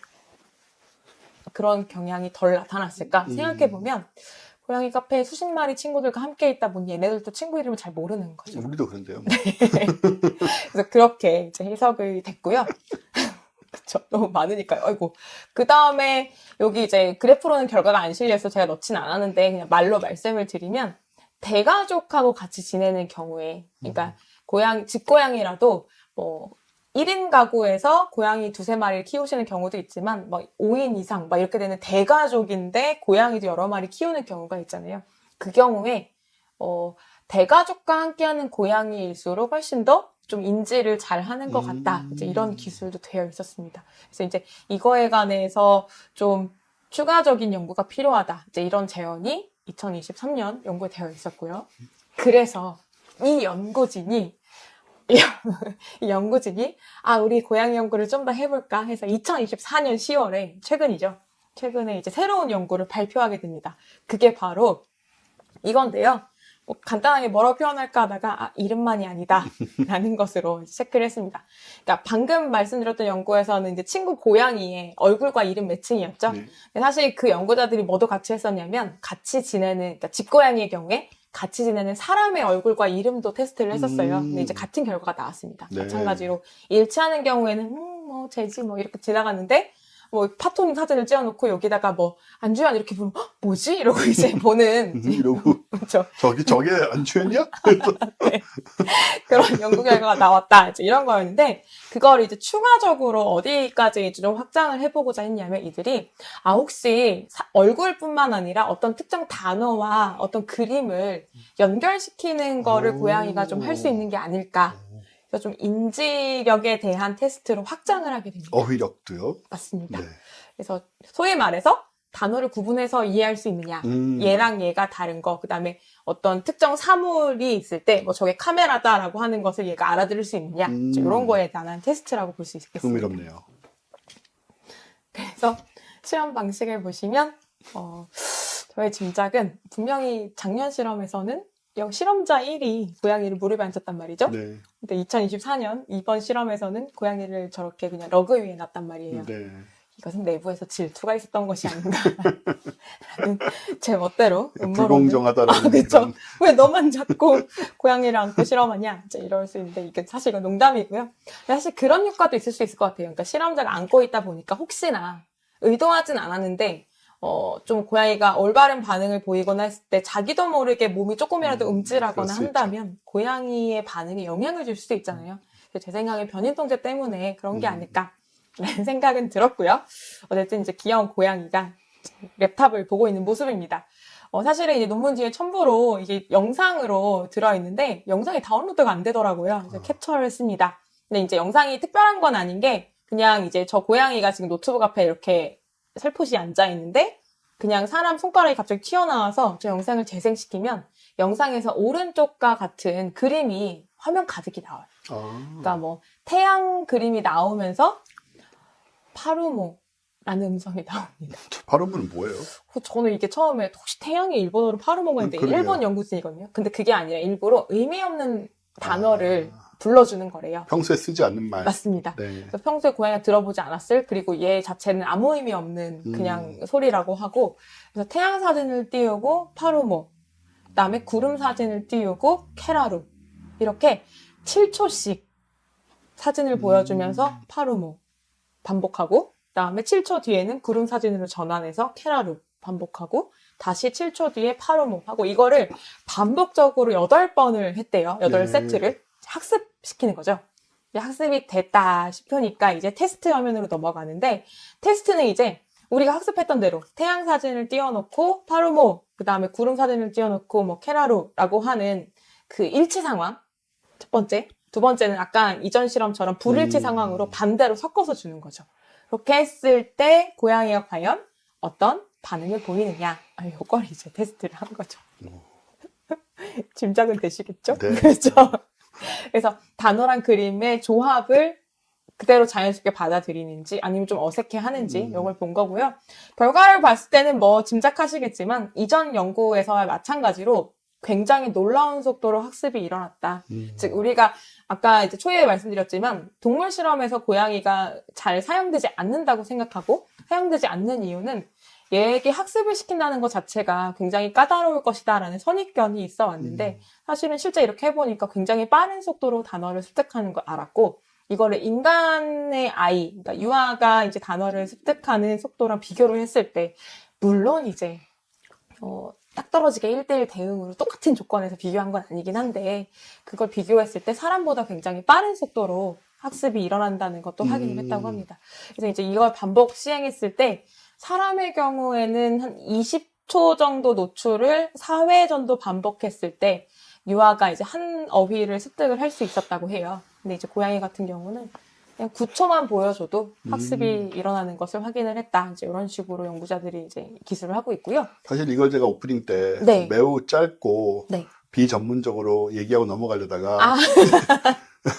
그런 경향이 덜 나타났을까 생각해보면 고양이 카페에 수십 마리 친구들과 함께 있다 보니 얘네들도 친구 이름을 잘 모르는 거죠. 우리도 그런데요. 그래서 그렇게 이제 해석이 됐고요. 그쵸. 너무 많으니까요. 아이고. 그 다음에 여기 이제 그래프로는 결과가 안 실려서 제가 넣진 않았는데 그냥 말로 말씀을 드리면 대가족하고 같이 지내는 경우에 그러니까 집고양이라도 뭐 1인 가구에서 고양이 2-3마리를 키우시는 경우도 있지만 뭐 5인 이상 막 이렇게 되는 대가족인데 고양이도 여러 마리 키우는 경우가 있잖아요. 그 경우에 대가족과 함께하는 고양이일수록 훨씬 더 좀 인지를 잘 하는 것 같다. 이제 이런 기술도 되어 있었습니다. 그래서 이제 이거에 관해서 좀 추가적인 연구가 필요하다. 이제 이런 제언이 2023년 연구에 되어 있었고요. 그래서 이 연구진이 우리 고양이 연구를 좀 더 해볼까 해서 2024년 10월에 최근에 이제 새로운 연구를 발표하게 됩니다. 그게 바로 이건데요. 뭐 간단하게 뭐라고 표현할까 하다가 이름만이 아니다 라는 것으로 체크를 했습니다. 그러니까 방금 말씀드렸던 연구에서는 이제 친구 고양이의 얼굴과 이름 매칭이었죠. 네. 근데 사실 그 연구자들이 뭐도 같이 했었냐면 같이 지내는 그러니까 집고양이의 경우에 같이 지내는 사람의 얼굴과 이름도 테스트를 했었어요. 근데 이제 같은 결과가 나왔습니다. 네. 마찬가지로 일치하는 경우에는 뭐 쟤지 뭐 이렇게 지나가는데 뭐 파토님 사진을 찍어놓고 여기다가 뭐 안주현 이렇게 보면 뭐지? 이러고 이제 보는 이러고 그렇죠. 저게 안주현이야? 네. 그런 연구 결과가 나왔다. 이제 이런 거였는데 그걸 이제 추가적으로 어디까지 이제 좀 확장을 해보고자 했냐면 이들이 혹시 얼굴뿐만 아니라 어떤 특정 단어와 어떤 그림을 연결시키는 거를 고양이가 좀 할 수 있는 게 아닐까. 그래서 좀 인지력에 대한 테스트로 확장을 하게 됩니다. 어휘력도요? 맞습니다. 네. 그래서 소위 말해서 단어를 구분해서 이해할 수 있느냐, 얘랑 얘가 다른 거, 그 다음에 어떤 특정 사물이 있을 때, 뭐 저게 카메라다라고 하는 것을 얘가 알아들을 수 있느냐, 이런 거에 관한 테스트라고 볼 수 있겠습니다. 흥미롭네요. 그래서 시험 방식을 보시면, 저의 짐작은 분명히 작년 실험에서는 실험자 1이 고양이를 무릎에 앉혔단 말이죠. 네. 근데 2024년 이번 실험에서는 고양이를 저렇게 그냥 러그 위에 놨단 말이에요. 네. 이것은 내부에서 질투가 있었던 것이 아닌가라는 제 멋대로 음모론을. 불공정하다라는 그렇죠. 그런- 왜 너만 자꾸 고양이를 안고 실험하냐? 이제 이럴 수 있는데 이게 사실 이건 농담이고요. 사실 그런 효과도 있을 수 있을 것 같아요. 그러니까 실험자가 안고 있다 보니까 혹시나 의도하진 않았는데 좀 고양이가 올바른 반응을 보이거나 했을 때 자기도 모르게 몸이 조금이라도 움찔하거나 그럴 수 한다면 고양이의 반응에 영향을 줄 수도 있잖아요. 그래서 제 생각에 변인통제 때문에 그런 게 아닐까. 라는 생각은 들었고요. 어쨌든 이제 귀여운 고양이가 랩탑을 보고 있는 모습입니다. 사실은 이제 논문 뒤에 첨부로 이게 영상으로 들어있는데 영상이 다운로드가 안 되더라고요. 그래서 캡처를 했습니다. 근데 이제 영상이 특별한 건 아닌 게 그냥 이제 저 고양이가 지금 노트북 앞에 이렇게 살포시 앉아 있는데 그냥 사람 손가락이 갑자기 튀어나와서 저 영상을 재생시키면 영상에서 오른쪽과 같은 그림이 화면 가득히 나와요. 그러니까 뭐 태양 그림이 나오면서 파루모라는 음성이 나옵니다. 발음은 뭐예요? 저는 이게 처음에 혹시 태양이 일본어로 파루모가 있는데 그러게요. 일본 연구생이거든요. 근데 그게 아니라 일부러 의미 없는 단어를 불러주는 거래요. 평소에 쓰지 않는 말. 맞습니다. 네. 그래서 평소에 고양이가 들어보지 않았을 그리고 얘 자체는 아무 의미 없는 그냥 소리라고 하고 그래서 태양 사진을 띄우고 파루모 그다음에 구름 사진을 띄우고 케라루 이렇게 7초씩 사진을 보여주면서 파루모 반복하고 그다음에 7초 뒤에는 구름 사진으로 전환해서 케라루 반복하고 다시 7초 뒤에 파루모 하고 이거를 반복적으로 8번을 했대요. 8세트를 학습시키는 거죠. 학습이 됐다 싶으니까 이제 테스트 화면으로 넘어가는데 테스트는 이제 우리가 학습했던 대로 태양 사진을 띄워놓고 파루모 그다음에 구름 사진을 띄워놓고 뭐 케라루라고 하는 그 일치 상황 첫 번째 두 번째는 아까 이전 실험처럼 불일치 상황으로 반대로 섞어서 주는 거죠. 그렇게 했을 때 고양이가 과연 어떤 반응을 보이느냐 이걸 이제 테스트를 한 거죠. 짐작은 되시겠죠? 네. 그렇죠. 그래서 단어랑 그림의 조합을 그대로 자연스럽게 받아들이는지 아니면 좀 어색해하는지 이걸 본 거고요. 결과를 봤을 때는 뭐 짐작하시겠지만 이전 연구에서와 마찬가지로 굉장히 놀라운 속도로 학습이 일어났다. 즉 우리가 아까 이제 초기에 말씀드렸지만 동물 실험에서 고양이가 잘 사용되지 않는다고 생각하고 사용되지 않는 이유는 얘에게 학습을 시킨다는 것 자체가 굉장히 까다로울 것이다라는 선입견이 있어 왔는데 사실은 실제 이렇게 해보니까 굉장히 빠른 속도로 단어를 습득하는 걸 알았고 이거를 인간의 아이, 그러니까 유아가 이제 단어를 습득하는 속도랑 비교를 했을 때 물론 이제 딱 떨어지게 1대1 대응으로 똑같은 조건에서 비교한 건 아니긴 한데 그걸 비교했을 때 사람보다 굉장히 빠른 속도로 학습이 일어난다는 것도 확인을 했다고 합니다. 그래서 이제 이걸 반복 시행했을 때 사람의 경우에는 한 20초 정도 노출을 4회 정도 반복했을 때 유아가 이제 한 어휘를 습득을 할 수 있었다고 해요. 근데 이제 고양이 같은 경우는 그냥 9초만 보여줘도 학습이 일어나는 것을 확인을 했다. 이제 이런 식으로 연구자들이 이제 기술을 하고 있고요. 사실 이걸 제가 오프닝 때 네. 매우 짧고 네. 비전문적으로 얘기하고 넘어가려다가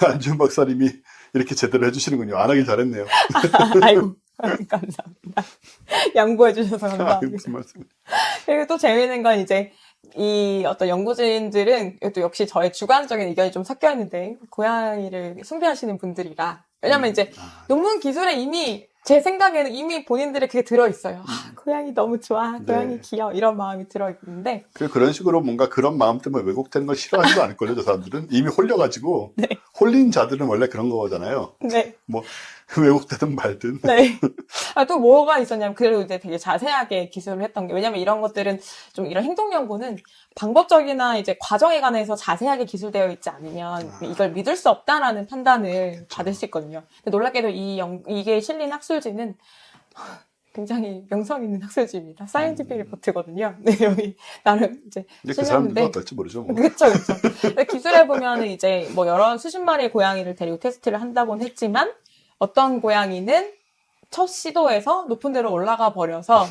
안지훈 박사님이 이렇게 제대로 해주시는군요. 안 하길 잘했네요. 아이고, 감사합니다. 양보해 주셔서 감사합니다. 무슨 말씀? 그리고 또 재미있는 건 이제 이 어떤 연구진들은 또 역시 저의 주관적인 의견이 좀 섞여 있는데 고양이를 숭배하시는 분들이라 왜냐면 이제 논문 기술에 이미 제 생각에는 이미 본인들의 그게 들어있어요. 고양이 너무 좋아, 고양이 네. 귀여워 이런 마음이 들어있는데 그런 식으로 뭔가 그런 마음 때문에 왜곡되는 걸 싫어하지도 않을걸요, 저 사람들은. 이미 홀려가지고. 네. 홀린 자들은 원래 그런 거잖아요. 네. 뭐, 왜곡되든 말든. 네. 또 뭐가 있었냐면, 그래도 이제 되게 자세하게 기술을 했던 게, 왜냐면 이런 것들은 좀 이런 행동 연구는 방법적이나 이제 과정에 관해서 자세하게 기술되어 있지 않으면 이걸 믿을 수 없다라는 판단을 받을 수 있거든요. 근데 놀랍게도 이게 실린 학술지는 굉장히 명성 있는 학술지입니다. 사이언티픽 리포트거든요. 네, 여기 나름 이제 근데 그 사람들은 실렸는데 어떨지 모르죠. 뭐. 그쵸, 그쵸. 기술해 보면은 이제 뭐 여러 수십 마리의 고양이를 데리고 테스트를 한다고는 했지만 어떤 고양이는 첫 시도에서 높은 데로 올라가 버려서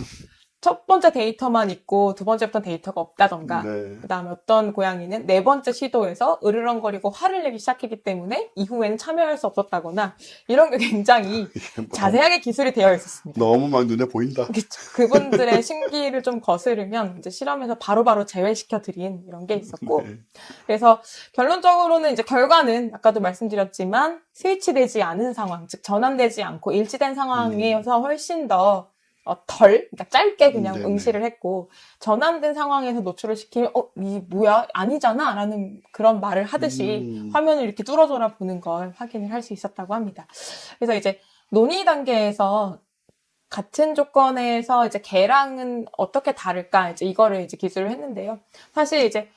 첫 번째 데이터만 있고 두 번째부터는 데이터가 없다던가 네. 그다음에 어떤 고양이는 네 번째 시도에서 으르렁거리고 화를 내기 시작했기 때문에 이후에는 참여할 수 없었다거나 이런 게 굉장히 뭐 자세하게 기술이 되어 있었습니다. 너무 막 눈에 보인다. 그쵸. 그분들의 신기를 좀 거스르면 이제 실험에서 바로바로 제외시켜 드린 이런 게 있었고 네. 그래서 결론적으로는 이제 결과는 아까도 말씀드렸지만 스위치되지 않은 상황, 즉 전환되지 않고 일치된 상황에서 훨씬 더 그러니까 짧게 그냥 네네. 응시를 했고 전환된 상황에서 노출을 시키면 이 뭐야 아니잖아 라는 그런 말을 하듯이 화면을 이렇게 뚫어져라 보는 걸 확인을 할 수 있었다고 합니다. 그래서 이제 논의 단계에서 같은 조건에서 이제 개랑은 어떻게 다를까 이제 이거를 이제 기술을 했는데요. 사실 이제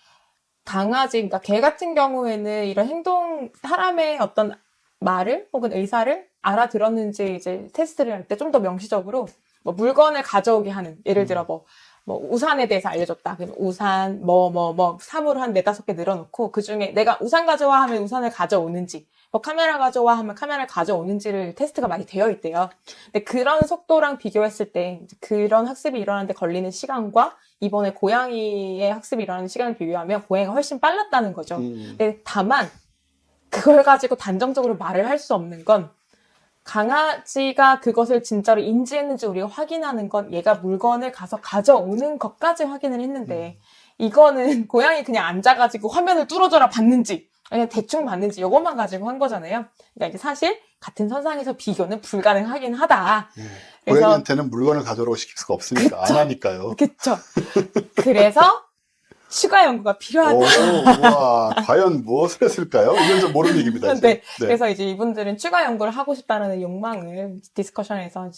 강아지, 그러니까 개 같은 경우에는 이런 사람의 어떤 말을 혹은 의사를 알아들었는지 이제 테스트를 할 때 좀 더 명시적으로 뭐 물건을 가져오게 하는, 예를 들어 뭐 우산에 대해서 알려줬다. 그럼 우산, 사물을 한 4-5개 늘어놓고 그 중에 내가 우산 가져와 하면 우산을 가져오는지, 뭐 카메라 가져와 하면 카메라를 가져오는지를 테스트가 많이 되어 있대요. 근데 그런 속도랑 비교했을 때 그런 학습이 일어나는데 걸리는 시간과 이번에 고양이의 학습이 일어나는 시간을 비교하면 고양이가 훨씬 빨랐다는 거죠. 근데 다만 그걸 가지고 단정적으로 말을 할 수 없는 건 강아지가 그것을 진짜로 인지했는지 우리가 확인하는 건 얘가 물건을 가서 가져오는 것까지 확인을 했는데 이거는 고양이 그냥 앉아가지고 화면을 뚫어져라 봤는지 그냥 대충 봤는지 이것만 가지고 한 거잖아요. 그러니까 이제 사실 같은 선상에서 비교는 불가능하긴 하다. 네. 그래서 고양이한테는 물건을 가져오라고 시킬 수가 없으니까 그쵸. 안 하니까요. 그쵸. 그래서 추가 연구가 필요하다. 와, 과연 무엇을 했을까요? 이건 좀 모르는 얘기입니다. 이제. 네. 그래서 이제 이분들은 추가 연구를 하고 싶다는 욕망을 디스커션에서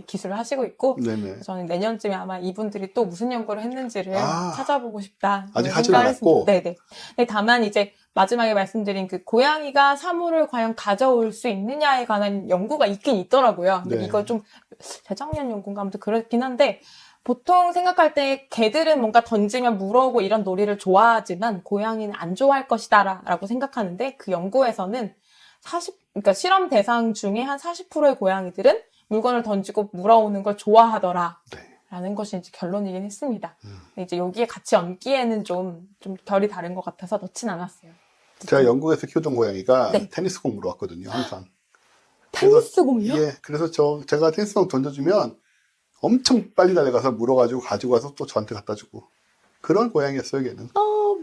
기술을 하시고 있고, 네네. 저는 내년쯤에 아마 이분들이 또 무슨 연구를 했는지를 아, 찾아보고 싶다. 아직 하진 않았고. 네네. 네, 다만 이제 마지막에 말씀드린 그 고양이가 사물을 과연 가져올 수 있느냐에 관한 연구가 있긴 있더라고요. 근데 네. 이거 좀 재작년 연구인가 아무튼 그렇긴 한데, 보통 생각할 때 개들은 뭔가 던지면 물어오고 이런 놀이를 좋아하지만 고양이는 안 좋아할 것이다라고 생각하는데 그 연구에서는 그러니까 실험 대상 중에 한 40%의 고양이들은 물건을 던지고 물어오는 걸 좋아하더라. 네. 라는 것이 이제 결론이긴 했습니다. 이제 여기에 같이 얹기에는 좀 결이 다른 것 같아서 넣진 않았어요. 제가 영국에서 키우던 고양이가 네. 테니스공 물어왔거든요, 항상. 테니스공이요? 예, 그래서 제가 테니스공 던져주면 엄청 빨리 달려가서 물어가지고 가지고 와서 또 저한테 갖다 주고. 그런 고양이였어요, 걔는.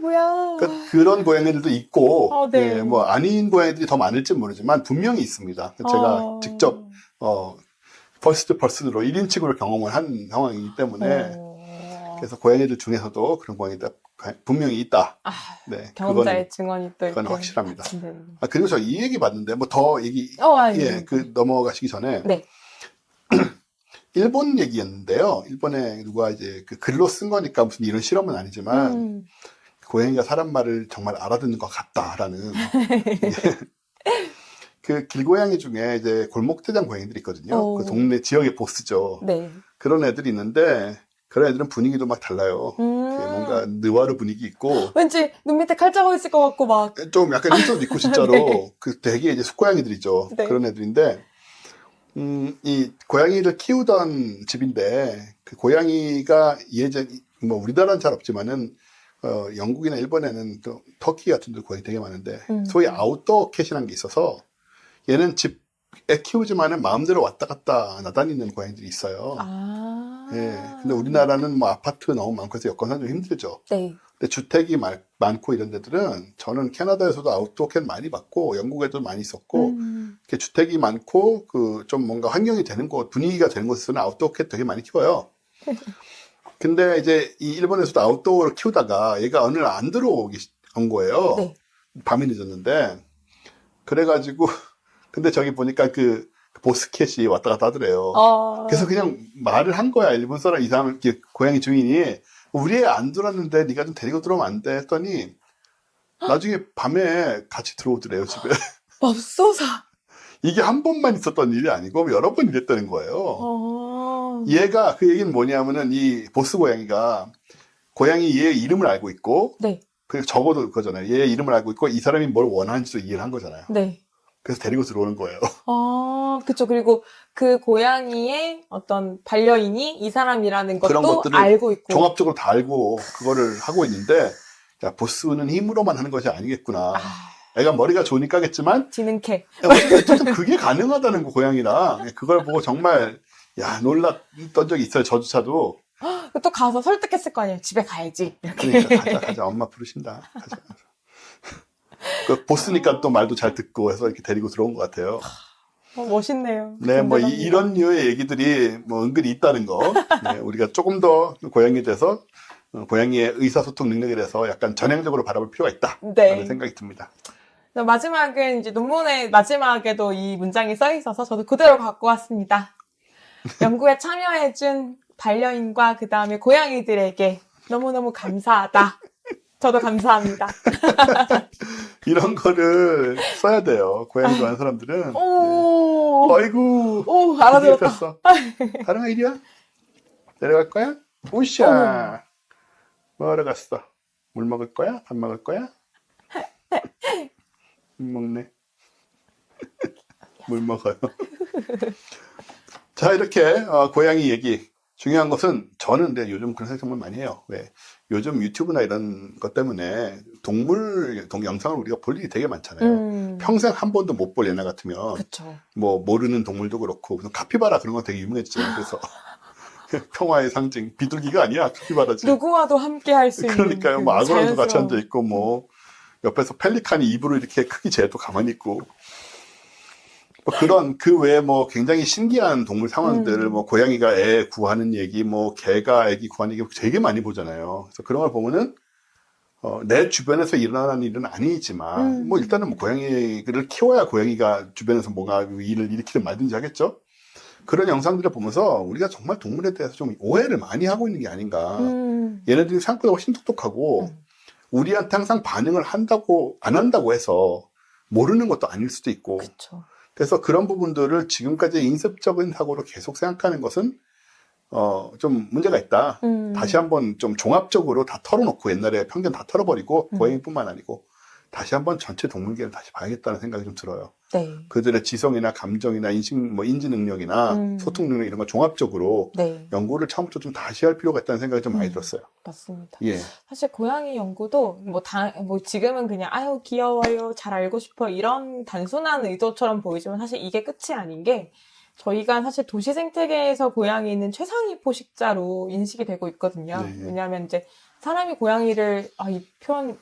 뭐야. 그러니까 그런 고양이들도 있고, 네. 예, 뭐 아닌 고양이들이 더 많을지 모르지만 분명히 있습니다. 제가 직접 퍼스트로 1인칭으로 경험을 한 상황이기 때문에 그래서 고양이들 중에서도 그런 고양이들 분명히 있다. 네, 경험자의 증언이 또 그건 이렇게 확실합니다. 같은데. 그리고 저 이 얘기 봤는데 뭐 더 얘기 아니. 넘어가시기 전에 네. 일본 얘기였는데요. 일본에 누가 이제 그 글로 쓴 거니까 무슨 이런 실험은 아니지만 고양이가 사람 말을 정말 알아듣는 것 같다라는 그 길고양이 중에 이제 골목대장 고양이들이 있거든요. 그 동네 지역의 보스죠. 네. 그런 애들이 있는데 그런 애들은 분위기도 막 달라요. 뭔가 느와르 분위기 있고 왠지 눈 밑에 칼자국 있을 것 같고 막. 좀 약간 힘도 있고 진짜로 네. 그 되게 이제 숫고양이들이죠. 네. 그런 애들인데 이 고양이를 키우던 집인데 그 고양이가 예전 뭐 우리나라는 잘 없지만은 영국이나 일본에는 또 터키 같은 데 고양이 되게 많은데 소위 아웃도어 캣이라는 게 있어서 얘는 집에 키우지만은 마음대로 왔다 갔다 나다니는 고양이들이 있어요. 예. 근데 우리나라는 뭐 아파트 너무 많고 해서 여건상 좀 힘들죠. 네. 근데 주택이 많고 이런 데들은 저는 캐나다에서도 아웃도어 캣 많이 봤고 영국에도 많이 있었고 이렇게 주택이 많고 그 좀 뭔가 환경이 되는 곳 분위기가 되는 곳에서는 아웃도어 캣 되게 많이 키워요. 근데 이제 이 일본에서도 아웃도어를 키우다가 얘가 어느 날 안 들어온 거예요. 네. 밤이 늦었는데 그래가지고 근데 저기 보니까 그 보스캣이 왔다 갔다 하더래요. 그래서 그냥 말을 한 거야. 일본 사람 이 사람 고양이 주인이 우리 애 안 들어왔는데 네가 좀 데리고 들어오면 안 돼 했더니 나중에 밤에 같이 들어오더래요 집에. 맙소사. 이게 한 번만 있었던 일이 아니고 여러 번 이랬다는 거예요. 얘가 그 얘기는 뭐냐면은 이 보스 고양이가 고양이 얘의 이름을 알고 있고 네. 그 적어도 그거잖아요. 얘의 이름을 알고 있고 이 사람이 뭘 원하는지도 이해를 한 거잖아요. 네. 그래서 데리고 들어오는 거예요. 그쵸. 그리고 그 고양이의 어떤 반려인이 이 사람이라는 그런 것도 것들을 알고 있고. 종합적으로 다 알고 그거를 하고 있는데 야, 보스는 힘으로만 하는 것이 아니겠구나. 애가 머리가 좋으니까겠지만 지능캐. 어쨌든 그게 가능하다는 거 고양이라 그걸 보고 정말 야 놀랐던 적이 있어요. 저조차도. 또 가서 설득했을 거 아니에요. 집에 가야지. 이렇게. 그러니까 가자 엄마 부르신다. 가자. 그 보스니까 또 말도 잘 듣고 해서 이렇게 데리고 들어온 것 같아요. 멋있네요. 네, 뭐 굉장합니다. 이런 류의 얘기들이 뭐 은근히 있다는 거. 네, 우리가 조금 더 고양이에 대해서 고양이의 의사소통 능력에 대해서 약간 전향적으로 바라볼 필요가 있다라는 네. 생각이 듭니다. 마지막은 이제 논문의 마지막에도 이 문장이 써 있어서 저도 그대로 갖고 왔습니다. 연구에 참여해준 반려인과 그 다음에 고양이들에게 너무너무 감사하다. 저도 감사합니다. 이런 거를 써야 돼요. 고양이 좋아하는 사람들은. 오, 아이고. 오, 알아들었다. 폈어. 다름아 이리와. 내려갈 거야? 우샤. 뭐하러 갔어? 물 먹을 거야? 밥 먹을 거야? 물 먹네. 물 먹어요. 자, 이렇게 고양이 얘기. 중요한 것은 저는 근데 요즘 그런 생각 정말 많이 해요. 왜? 요즘 유튜브나 이런 것 때문에 동물 영상을 우리가 볼 일이 되게 많잖아요. 평생 한 번도 못 볼 얘네 같으면 그쵸. 뭐 모르는 동물도 그렇고 무슨 카피바라 그런 거 되게 유명했잖아요. 그래서 평화의 상징 비둘기가 아니야 카피바라지. 누구와도 함께 할 수 있는. 그러니까요. 뭐 악어랑도 같이 자연스러운. 앉아 있고 뭐 옆에서 펠리칸이 입으로 이렇게 크기 재도 가만히 있고. 뭐 그런 그 외에 뭐 굉장히 신기한 동물 상황들을 뭐 고양이가 애 구하는 얘기, 뭐 개가 애기 구하는 얘기 되게 많이 보잖아요. 그래서 그런 걸 보면은 내 주변에서 일어나는 일은 아니지만 뭐 일단은 뭐 고양이를 키워야 고양이가 주변에서 뭔가 일을 일으키든 말든지 하겠죠. 그런 영상들을 보면서 우리가 정말 동물에 대해서 좀 오해를 많이 하고 있는 게 아닌가. 얘네들이 생각보다 훨씬 똑똑하고 우리한테 항상 반응을 한다고 안 한다고 해서 모르는 것도 아닐 수도 있고. 그쵸. 그래서 그런 부분들을 지금까지 인습적인 사고로 계속 생각하는 것은 좀 문제가 있다. 다시 한번 좀 종합적으로 다 털어놓고 옛날에 편견 다 털어버리고 고양이뿐만 아니고 다시 한번 전체 동물계를 다시 봐야겠다는 생각이 좀 들어요. 네. 그들의 지성이나 감정이나 인지 능력이나 소통 능력 이런 걸 종합적으로 네. 연구를 처음부터 좀 다시 할 필요가 있다는 생각이 좀 많이 들었어요. 맞습니다. 예. 사실 고양이 연구도 뭐 지금은 그냥 아유 귀여워요 잘 알고 싶어 이런 단순한 의도처럼 보이지만 사실 이게 끝이 아닌 게 저희가 사실 도시 생태계에서 고양이는 최상위 포식자로 인식이 되고 있거든요. 네. 왜냐하면 이제 사람이 고양이를 이 표현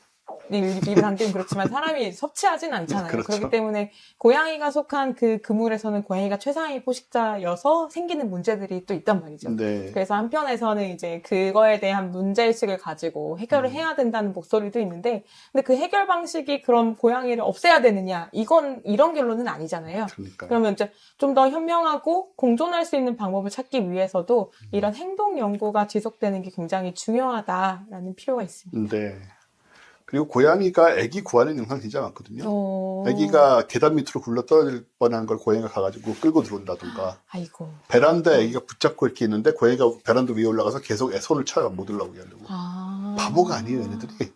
입에 담기는 그렇지만 사람이 섭취하진 않잖아요. 그렇죠. 그렇기 때문에 고양이가 속한 그 그물에서는 고양이가 최상위 포식자여서 생기는 문제들이 또 있단 말이죠. 네. 그래서 한편에서는 이제 그거에 대한 문제의식을 가지고 해결을 해야 된다는 목소리도 있는데, 근데 그 해결 방식이 그럼 고양이를 없애야 되느냐? 이런 결론은 아니잖아요. 그러니까. 그러면 이제 좀 더 현명하고 공존할 수 있는 방법을 찾기 위해서도 이런 행동 연구가 지속되는 게 굉장히 중요하다라는 필요가 있습니다. 네. 그리고 고양이가 애기 구하는 영상 진짜 많거든요. 어... 애기가 계단 밑으로 굴러 떨어질 뻔한 걸 고양이가 가가지고 끌고 들어온다던가. 아이고. 베란다에 애기가 붙잡고 이렇게 있는데 고양이가 베란다 위에 올라가서 계속 손을 쳐요. 못 올라오게 하려고. 바보가 아니에요, 얘네들이.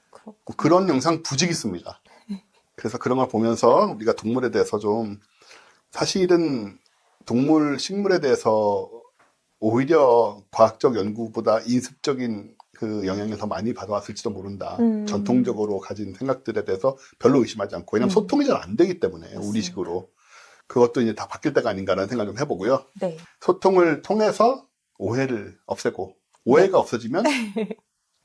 그렇구나. 그런 영상 부직 있습니다. 그래서 그런 걸 보면서 우리가 동물에 대해서 좀 사실은 동물, 식물에 대해서 오히려 과학적 연구보다 인습적인 그 영향을 더 많이 받아왔을지도 모른다. 전통적으로 가진 생각들에 대해서 별로 의심하지 않고. 왜냐하면 소통이 잘 안 되기 때문에, 맞습니다. 우리식으로. 그것도 이제 다 바뀔 때가 아닌가라는 생각 좀 해보고요. 네. 소통을 통해서 오해를 없애고, 오해가 없어지면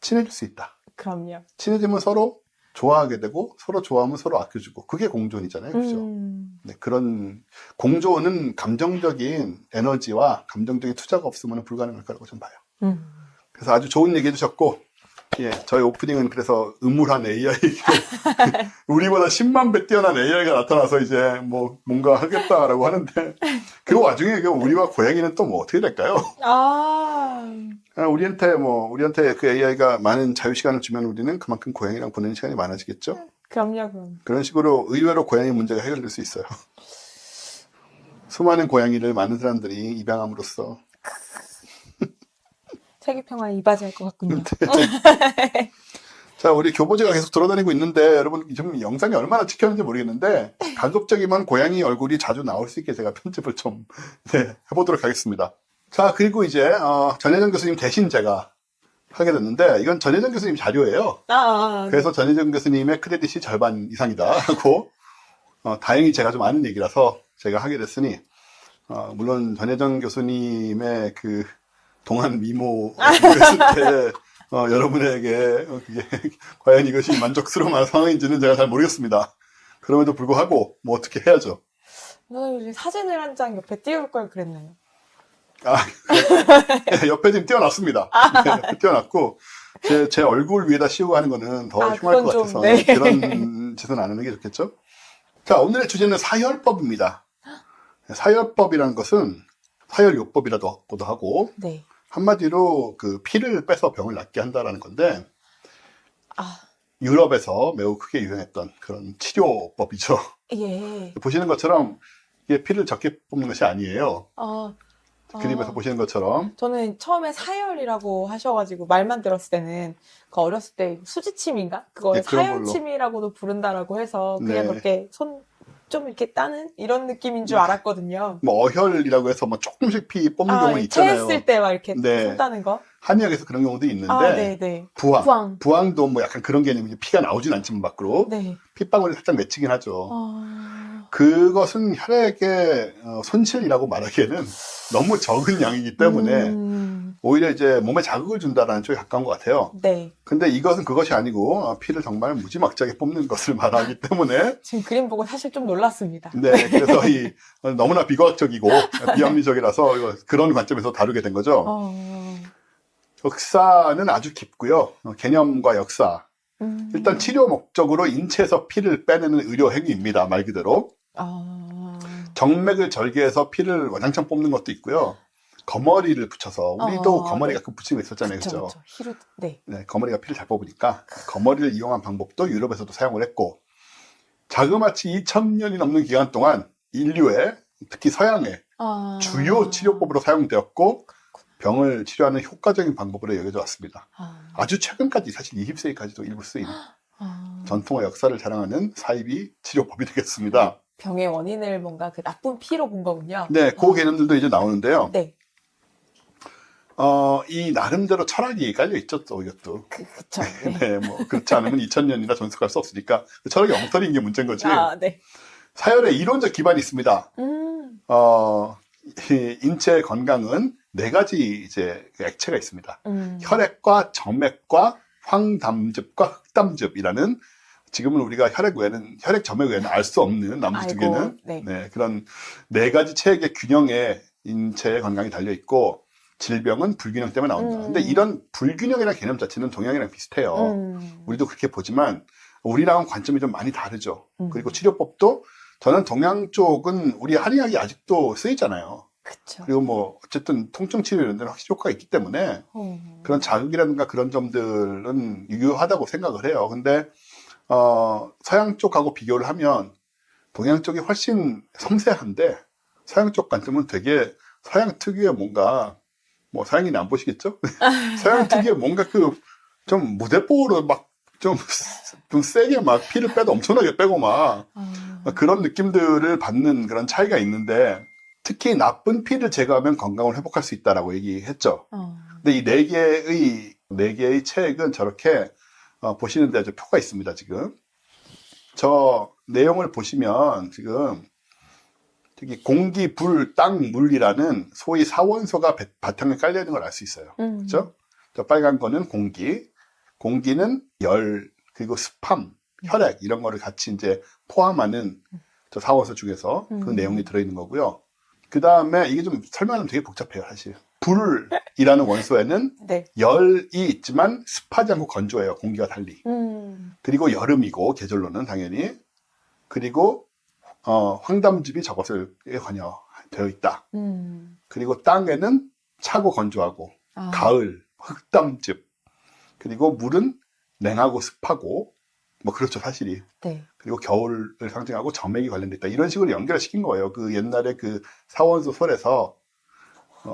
친해질 수 있다. 그럼요. 친해지면 서로 좋아하게 되고, 서로 좋아하면 서로 아껴주고. 그게 공존이잖아요. 그죠? 네, 그런 공존은 감정적인 에너지와 감정적인 투자가 없으면 불가능할 거라고 좀 봐요. 그래서 아주 좋은 얘기 해주셨고, 예, 저희 오프닝은 그래서 음울한 AI, 우리보다 10만 배 뛰어난 AI가 나타나서 이제 뭐 뭔가 하겠다라고 하는데, 그 와중에 우리와 고양이는 또 뭐 어떻게 될까요? 우리한테 그 AI가 많은 자유시간을 주면 우리는 그만큼 고양이랑 보내는 시간이 많아지겠죠? 그럼. 그런 식으로 의외로 고양이 문제가 해결될 수 있어요. 수많은 고양이를 많은 사람들이 입양함으로써 세계평화에 이바지할 것 같군요. 자, 우리 교보제가 계속 돌아다니고 있는데 여러분 지금 영상이 얼마나 찍혔는지 모르겠는데 가급적이면 고양이 얼굴이 자주 나올 수 있게 제가 편집을 좀 해보도록 하겠습니다. 자, 그리고 이제 전혜정 교수님 대신 제가 하게 됐는데 이건 전혜정 교수님 자료예요. 그래서 전혜정 교수님의 크레딧이 절반 이상이다 하고 다행히 제가 좀 아는 얘기라서 제가 하게 됐으니 물론 전혜정 교수님의 그 동안 미모 했을 때 여러분에게 그게 과연 이것이 만족스러운 상황인지는 제가 잘 모르겠습니다. 그럼에도 불구하고 뭐 어떻게 해야죠. 사진을 한 장 옆에 띄울 걸 그랬나요? 옆에 지금 띄워놨습니다. 네, 띄워놨고 제 얼굴 위에다 씌우고 하는 거는 더 흉할 것 같아서 네. 그런 짓은 안 하는 게 좋겠죠. 자, 오늘의 주제는 사혈법입니다. 사혈법이라는 것은 사혈요법이라고도 하고 네. 한마디로 그 피를 빼서 병을 낫게 한다라는 건데 아, 유럽에서 매우 크게 유행했던 그런 치료법이죠. 예. 보시는 것처럼 이게 피를 적게 뽑는 것이 아니에요. 그림에서 아, 보시는 것처럼 저는 처음에 사열이라고 하셔가지고 말만 들었을 때는 그 어렸을 때 수지침인가? 그걸 네, 그런 걸로. 사열침이라고도 부른다라고 해서 그냥 네. 그렇게 손 좀 이렇게 따는 이런 느낌인 줄 알았거든요. 뭐 어혈이라고 해서 뭐 조금씩 피 뽑는 경우는 있잖아요. 체했을 때 막 이렇게 네. 손 따는 거? 한의학에서 그런 경우도 있는데 네네. 부항. 부항도 뭐 약간 그런 개념이지 피가 나오진 않지만 밖으로 네. 핏방울이 살짝 맺히긴 하죠. 아, 그것은 혈액의 손실이라고 말하기에는 너무 적은 양이기 때문에 오히려 이제 몸에 자극을 준다라는 쪽에 가까운 것 같아요. 네. 근데 이것은 그것이 아니고 피를 정말 무지막지하게 뽑는 것을 말하기 때문에 지금 그림 보고 사실 좀 놀랐습니다. 네, 그래서 너무나 비과학적이고 비합리적이라서 그런 관점에서 다루게 된 거죠. 역사는 아주 깊고요. 개념과 역사. 일단 치료 목적으로 인체에서 피를 빼내는 의료 행위입니다. 말 그대로. 정맥을 절개해서 피를 와장창 뽑는 것도 있고요. 거머리를 붙여서 우리도 거머리 가끔 붙이는 거 있었잖아요. 그렇죠? 히루, 네. 네, 거머리가 피를 잘 뽑으니까 거머리를 이용한 방법도 유럽에서도 사용을 했고 자그마치 2000년이 넘는 기간 동안 인류의 특히 서양의 주요 치료법으로 사용되었고 병을 치료하는 효과적인 방법으로 여겨져 왔습니다. 아주 최근까지 사실 20세기까지도 일부 쓰인 전통의 역사를 자랑하는 사이비 치료법이 되겠습니다. 병의 원인을 뭔가 그 나쁜 피로 본 거군요. 네, 그 개념들도 이제 나오는데요. 네. 이 나름대로 철학이 깔려 있죠, 또 이것도. 그쵸. 네. 네, 뭐 그렇지 않으면 2000년이나 전속할 수 없으니까 철학이 엉터리인 게 문제인 거지. 네. 사열의 이론적 기반이 있습니다. 이 인체의 건강은 네 가지 이제 액체가 있습니다. 혈액과 점액과 황담즙과 흑담즙이라는 지금은 우리가 혈액 외에는 혈액 점액 외에는 알 수 없는 나머지 두 개는 네. 그런 네 가지 체액의 균형에 인체의 건강이 달려 있고 질병은 불균형 때문에 나온다. 근데 이런 불균형이라는 개념 자체는 동양이랑 비슷해요. 우리도 그렇게 보지만 우리랑은 관점이 좀 많이 다르죠. 그리고 치료법도 저는 동양 쪽은 우리 한의학이 아직도 쓰이잖아요. 그쵸. 그리고 뭐 어쨌든 통증 치료 이런 데는 확실히 효과가 있기 때문에 그런 자극이라든가 그런 점들은 유효하다고 생각을 해요. 근데 서양 쪽하고 비교를 하면 동양 쪽이 훨씬 섬세한데 서양 쪽 관점은 되게 서양 특유의 뭔가 뭐 서양인이 안 보시겠죠? 서양 특유의 뭔가 그 좀 무대뽀로 막 좀 세게 막 피를 빼도 엄청나게 빼고 막 그런 느낌들을 받는 그런 차이가 있는데 특히 나쁜 피를 제거하면 건강을 회복할 수 있다라고 얘기했죠. 근데 이 네 개의 체액은 저렇게 보시는데 아주 표가 있습니다. 지금 저 내용을 보시면 지금 저기 공기, 불, 땅, 물이라는 소위 사원소가 바탕에 깔려 있는 걸 알 수 있어요. 그렇죠? 저 빨간 거는 공기는 열 그리고 습함, 혈액 이런 거를 같이 이제 포함하는 저 사원소 중에서 그 내용이 들어있는 거고요. 그 다음에 이게 좀 설명하면 되게 복잡해요, 사실. 불이라는 원소에는 열이 있지만 습하지 않고 건조해요, 공기와 달리. 그리고 여름이고 계절로는 당연히. 그리고 황담즙이 저것에 관여되어 있다. 그리고 땅에는 차고 건조하고 가을, 흑담즙. 그리고 물은 냉하고 습하고 뭐 그렇죠 사실이. 그리고 겨울을 상징하고 점액이 관련돼 있다. 이런 식으로 연결을 시킨 거예요. 그 옛날에 그 사원소 솔에서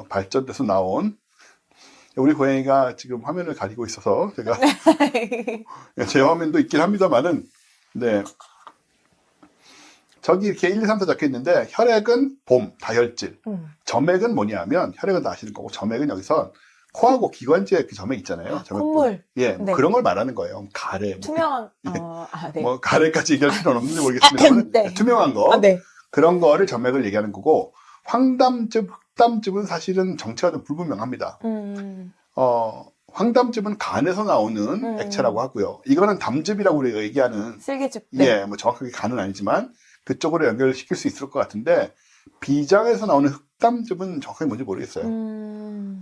발전돼서 나온 우리 고양이가 지금 화면을 가리고 있어서 제가 제 화면도 있긴 합니다만은 네. 저기 이렇게 1, 2, 3, 4 적혀 있는데 혈액은 봄, 다혈질. 점액은 뭐냐면 혈액은 다 아시는 거고 점액은 여기서 코하고 기관지에 그 점액 있잖아요. 점액. 콧물. 예, 뭐 네. 그런 걸 말하는 거예요. 가래. 뭐, 투명한, 네. 뭐 가래까지 얘기할 필요는 없는지 모르겠습니다만 네. 투명한 거. 네. 그런 거를 점액을 얘기하는 거고 황담즙, 흑담즙은 사실은 정체가 좀 불분명합니다. 황담즙은 간에서 나오는 액체라고 하고요. 이거는 담즙이라고 우리가 얘기하는 쓸개즙. 네. 예, 뭐 정확하게 간은 아니지만 그쪽으로 연결시킬 수 있을 것 같은데 비장에서 나오는 흑담즙은 정확하게 뭔지 모르겠어요.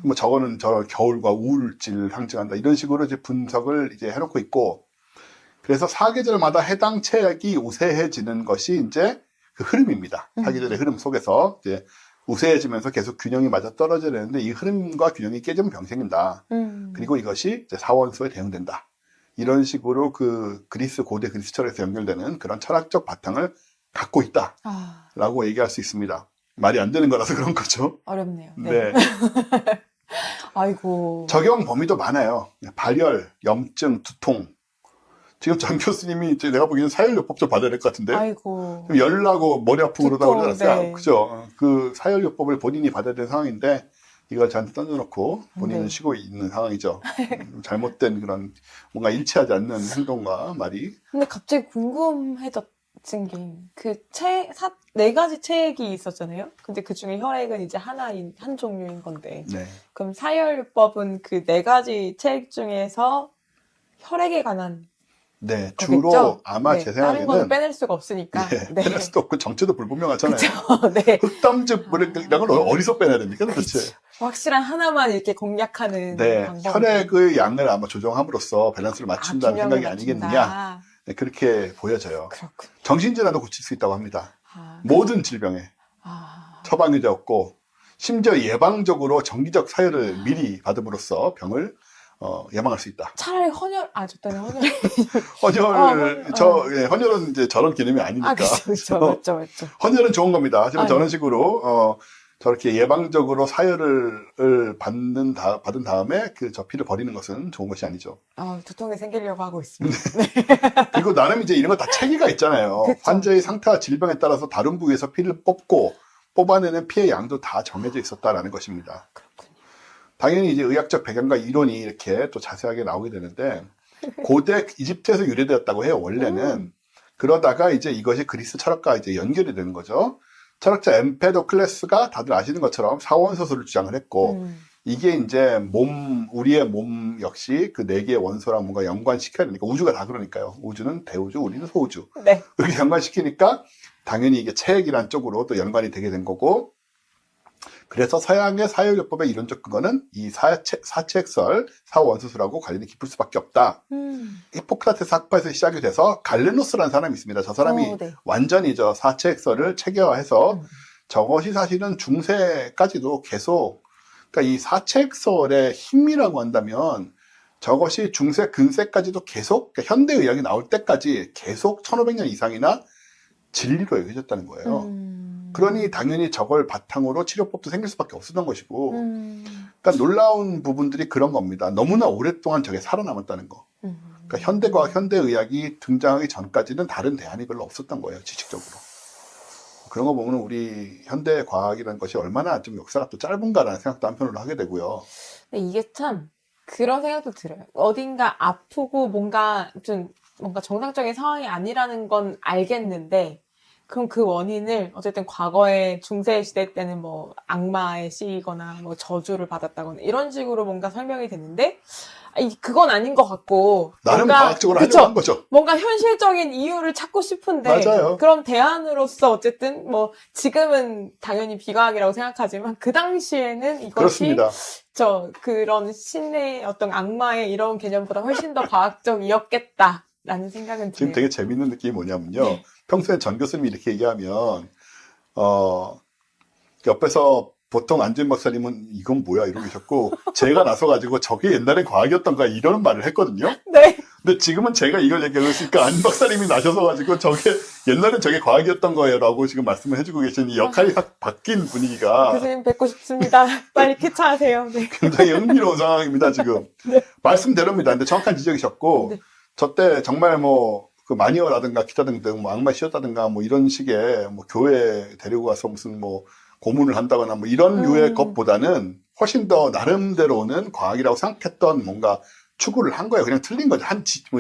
뭐 저거는 저 겨울과 우울증을 상징한다 이런 식으로 이제 분석을 이제 해놓고 있고 그래서 사계절마다 해당 체액이 우세해지는 것이 이제 그 흐름입니다. 사계절의 흐름 속에서 이제 우세해지면서 계속 균형이 맞아 떨어져야 되는데 이 흐름과 균형이 깨지면 병 생긴다. 그리고 이것이 이제 사원소에 대응된다. 이런 식으로 그 그리스 고대 그리스 철학에서 연결되는 그런 철학적 바탕을 갖고 있다라고 얘기할 수 있습니다. 말이 안 되는 거라서 그런 거죠. 어렵네요. 네. 아이고. 적용 범위도 많아요. 발열, 염증, 두통. 지금 전 교수님이 이제 내가 보기에는 사혈요법 좀 받아야 될 것 같은데. 아이고. 열나고 머리 아프고 그러다 두통, 그러잖아요. 네. 그죠? 그 사혈요법을 본인이 받아야 되는 상황인데 이걸 저한테 던져놓고 본인은 네. 쉬고 있는 상황이죠. 잘못된 그런 뭔가 일치하지 않는 행동과 말이. 근데 갑자기 궁금해진 게, 네 가지 체액이 있었잖아요? 근데 그 중에 혈액은 이제 한 종류인 건데. 네. 그럼 사혈요법은 그 네 가지 체액 중에서 혈액에 관한 네, 거겠죠? 주로 아마 네, 제 다른 거는 생각에는 빼낼 수가 없으니까. 네, 네. 빼낼 수도 없고 정체도 불분명하잖아요. 네. 흑담즙을 이런 걸 어디서 빼내야 됩니까 도대체? 확실한 하나만 이렇게 공략하는 네, 방법. 혈액의 양을 아마 조정함으로써 밸런스를 맞춘다는 생각이 아니겠느냐. 네, 그렇게 보여져요. 그렇군. 정신질환도 고칠 수 있다고 합니다. 아, 모든 질병에 처방유제 없고 심지어 예방적으로 정기적 사혈을 미리 받음으로써 병을 예방할 수 있다. 차라리 저 때는 헌혈. 헌혈은 이제 저런 개념이 아니니까. 그렇죠. 헌혈은 좋은 겁니다. 하지만 아유. 저런 식으로 저렇게 예방적으로 사혈을 받은 다음에 저 피를 버리는 것은 좋은 것이 아니죠. 두통이 생기려고 하고 있습니다. 그리고 나름 이제 이런 거 다 체계가 있잖아요. 그쵸. 환자의 상태와 질병에 따라서 다른 부위에서 피를 뽑아내는 피의 양도 다 정해져 있었다라는 것입니다. 그렇군요. 당연히 이제 의학적 배경과 이론이 이렇게 또 자세하게 나오게 되는데 고대 이집트에서 유래되었다고 해요. 원래는. 그러다가 이제 이것이 그리스 철학과 이제 연결이 되는 거죠. 철학자 엠페도클레스가 다들 아시는 것처럼 사원소설을 주장을 했고 이게 이제 우리의 몸 역시 그 네 개의 원소랑 뭔가 연관시켜야 되니까 우주가 다 그러니까요. 우주는 대우주, 우리는 소우주. 네. 이렇게 연관시키니까 당연히 이게 체액이란 쪽으로 또 연관이 되게 된 거고 그래서 서양의 사혈요법의 이론적 근거는 이 사체액설, 사원소술하고 관련이 깊을 수밖에 없다. 히포크라테스 학파에서 시작이 돼서 갈레노스라는 사람이 있습니다. 저 사람이 네. 완전히 사체액설을 체계화해서 저것이 사실은 중세까지도 계속 그러니까 이 사체액설의 힘이라고 한다면 저것이 중세 근세까지도 계속 그러니까 현대의학이 나올 때까지 계속 1500년 이상이나 진리로 여겨졌다는 거예요. 그러니 당연히 저걸 바탕으로 치료법도 생길 수밖에 없었던 것이고 그러니까 놀라운 부분들이 그런 겁니다. 너무나 오랫동안 저게 살아남았다는 거. 그러니까 현대과학, 현대의학이 등장하기 전까지는 다른 대안이 별로 없었던 거예요. 지식적으로. 그런 거 보면 우리 현대과학이라는 것이 얼마나 좀 역사가 또 짧은가라는 생각도 한편으로 하게 되고요. 근데 이게 참 그런 생각도 들어요. 어딘가 아프고 뭔가 정상적인 상황이 아니라는 건 알겠는데 그럼 그 원인을 어쨌든 과거에 중세 시대 때는 뭐 악마에 씌이거나 뭐 저주를 받았다거나 이런 식으로 뭔가 설명이 됐는데 그건 아닌 것 같고 나름 뭔가, 과학적으로 그쵸? 하려고 한 거죠. 뭔가 현실적인 이유를 찾고 싶은데 맞아요. 그럼 대안으로서 어쨌든 뭐 지금은 당연히 비과학이라고 생각하지만 그 당시에는 이것이 그렇습니다. 그런 신의 어떤 악마의 이런 개념보다 훨씬 더 과학적이었겠다라는 생각은 드네요. 지금 되게 재밌는 느낌이 뭐냐면요. 네. 평소에 전 교수님이 이렇게 얘기하면 옆에서 보통 안주인 박사님은 이건 뭐야 이러고 계셨고 제가 나서가지고 저게 옛날엔 과학이었던가 이런 말을 했거든요. 네. 근데 지금은 제가 이걸 얘기하고 있으니까 안 박사님이 나셔서 가지고 옛날엔 저게 과학이었던 거예요라고 지금 말씀을 해주고 계시니 역할이 확 바뀐 분위기가 교수님 뵙고 싶습니다. 빨리 쾌차하세요. 네. 굉장히 흥미로운 상황입니다, 지금. 네. 말씀대로입니다. 근데 정확한 지적이셨고, 네. 저 때 정말 그 마니어라든가 기타 등등, 악마 씌웠다든가, 이런 식의, 교회 데리고 가서 무슨 고문을 한다거나, 이런 류의 것보다는 훨씬 더 나름대로는 과학이라고 생각했던 뭔가 추구를 한 거예요. 그냥 틀린 거죠.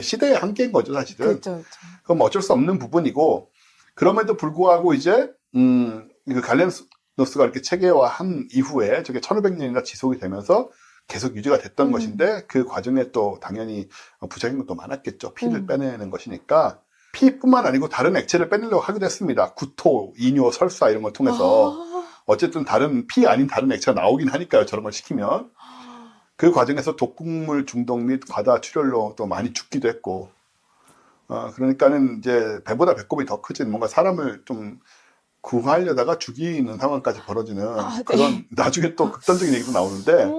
시대의 한계인 거죠, 사실은. 그렇죠. 그건 어쩔 수 없는 부분이고, 그럼에도 불구하고 이제, 그 갈레노스가 이렇게 체계화한 이후에 저게 1500년이나 지속이 되면서 계속 유지가 됐던 것인데, 그 과정에 또 당연히 부작용도 또 많았겠죠. 피를 빼내는 것이니까. 피뿐만 아니고 다른 액체를 빼내려고 하기도 했습니다. 구토, 이뇨, 설사 이런 걸 통해서. 어쨌든 피 아닌 다른 액체가 나오긴 하니까요. 저런 걸 시키면. 그 과정에서 독극물 중독 및 과다 출혈로 또 많이 죽기도 했고. 그러니까는 이제 배보다 배꼽이 더 크지 뭔가 사람을 좀 구하려다가 죽이는 상황까지 벌어지는 네. 그런 나중에 또 극단적인 얘기도 나오는데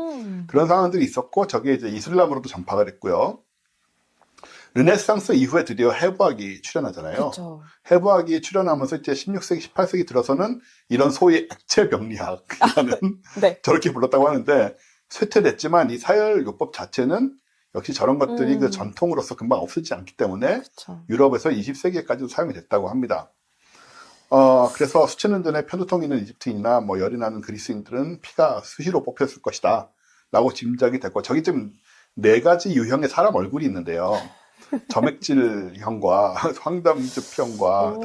그런 상황들이 있었고 저게 이제 이슬람으로도 전파가 됐고요. 르네상스 이후에 드디어 해부학이 출현하잖아요. 그렇죠. 해부학이 출현하면서 이제 16세기, 18세기 들어서는 이런 소위 액체 병리학이라는 네. 저렇게 불렀다고 하는데 쇠퇴됐지만 이 사열요법 자체는 역시 저런 것들이 그 전통으로서 금방 없어지지 않기 때문에 그렇죠. 유럽에서 20세기까지도 사용이 됐다고 합니다. 그래서 수천 년 전에 편두통 있는 이집트인이나 열이 나는 그리스인들은 피가 수시로 뽑혔을 것이다 라고 짐작이 됐고 저기 지금 4가지 유형의 사람 얼굴이 있는데요. 점액질형과 황담즙형과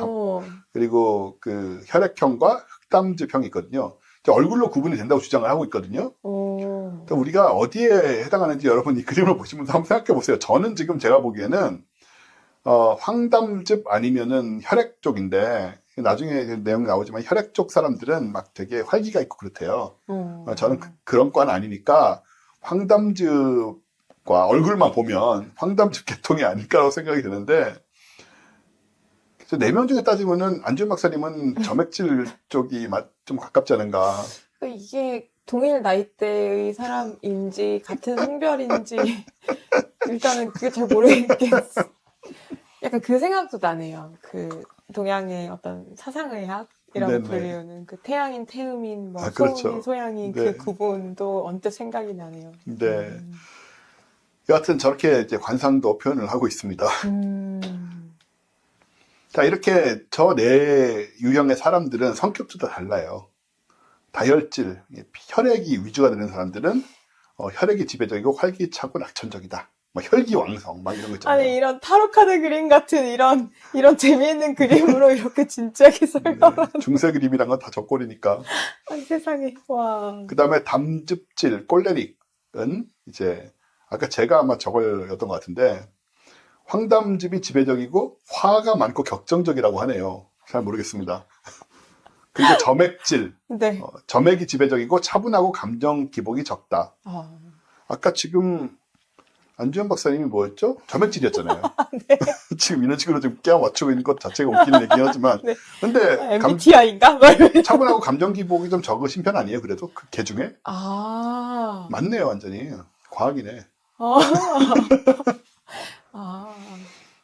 그리고 그 혈액형과 흑담즙형이 있거든요. 얼굴로 구분이 된다고 주장을 하고 있거든요. 그러니까 우리가 어디에 해당하는지 여러분 이 그림을 보시면서 한번 생각해 보세요. 저는 지금 제가 보기에는 황담즙 아니면은 혈액 쪽인데 나중에 내용 나오지만 혈액 쪽 사람들은 막 되게 활기가 있고 그렇대요. 저는 그런 과는 아니니까 황담즙과 얼굴만 보면 황담즙 계통이 아닐까라고 생각이 드는데 4명 중에 따지면은 안주현 박사님은 점액질 쪽이 좀 가깝지 않은가. 이게 동일 나이대의 사람인지 같은 성별인지 일단은 그게 잘 모르겠겠어. 약간 그 생각도 나네요. 그 동양의 어떤 사상의학이라고 네네. 불리우는 그 태양인, 태음인, 그렇죠. 소음인, 소양인 네. 그 구분도 언뜻 생각이 나네요. 네. 여하튼 저렇게 이제 관상도 표현을 하고 있습니다. 자, 이렇게 저 4유형의 사람들은 성격도 다 달라요. 다혈질, 혈액이 위주가 되는 사람들은 혈액이 지배적이고 활기차고 낙천적이다. 혈기왕성, 이런 거 있잖아요. 아니, 이런 타로카드 그림 같은 이런 재미있는 그림으로 이렇게 진지하게 설명을. 네, 중세 그림이란 건 다 저꼴이니까. 아니, 세상에, 와. 그 다음에 담즙질, 콜레릭은 이제, 아까 제가 아마 저걸였던 것 같은데, 황담즙이 지배적이고 화가 많고 격정적이라고 하네요. 잘 모르겠습니다. 그리고 점액질, 네. 점액이 지배적이고 차분하고 감정 기복이 적다. 아까 지금 안주현 박사님이 뭐였죠? 점액질이었잖아요. 네. 지금 이런 식으로 지금 깨워 맞추고 있는 것 자체가 웃기는 얘기긴 하지만. 네. 근데 MBTI인가? 차분하고 감정 기복이 좀 적으신 편 아니에요? 그래도 그 개 중에? 맞네요, 완전히. 과학이네.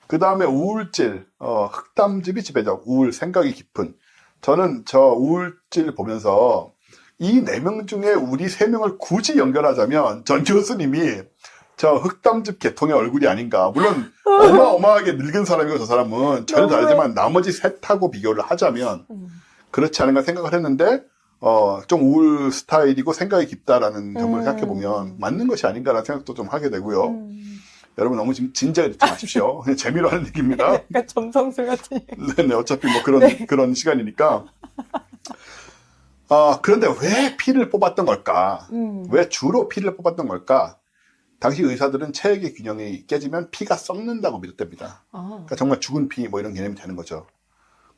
그 다음에 우울질, 흑담즙이 지배적, 우울, 생각이 깊은. 저는 저 우울질 보면서 이 4명 중에 우리 3명을 굳이 연결하자면 전 교수님이 저 흑담즙 계통의 얼굴이 아닌가. 물론 어마어마하게 늙은 사람이고 저 사람은 전혀 다르지만 나머지 셋하고 비교를 하자면 그렇지 않은가 생각을 했는데 좀 우울 스타일이고 생각이 깊다라는 점을 생각해보면 맞는 것이 아닌가라는 생각도 좀 하게 되고요. 여러분 너무 진지하게 듣지 마십시오. 그냥 재미로 하는 얘기입니다. 약간 점성술 같은 얘기. 네네, 어차피 그런 시간이니까. 그런데 왜 피를 뽑았던 걸까? 왜 주로 피를 뽑았던 걸까? 당시 의사들은 체액의 균형이 깨지면 피가 썩는다고 믿었답니다. 그러니까 정말 죽은 피 이런 개념이 되는 거죠.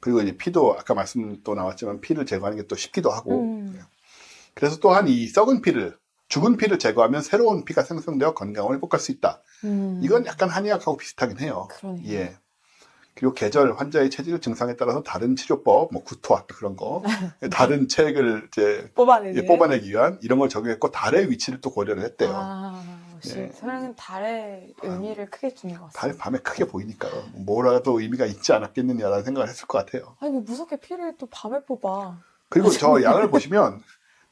그리고 이제 피도 아까 말씀도 나왔지만 피를 제거하는 게 또 쉽기도 하고. 그래서 또한 이 썩은 피를 죽은 피를 제거하면 새로운 피가 생성되어 건강을 회복할 수 있다. 이건 약간 한의학하고 비슷하긴 해요. 그러네요. 예. 그리고 계절, 환자의 체질 증상에 따라서 다른 치료법, 구토학 그런 거, 다른 체액을 이제 뽑아내기 뽑아내기 위한 이런 걸 적용했고 달의 위치를 또 고려를 했대요. 역시 예. 서양은 달의 의미를 크게 주는 것 같습니다. 달이 밤에 크게 보이니까요. 뭐라도 의미가 있지 않았겠느냐라는 생각을 했을 것 같아요. 아니, 뭐 무섭게 피를 또 밤에 뽑아. 그리고 저 양을 보시면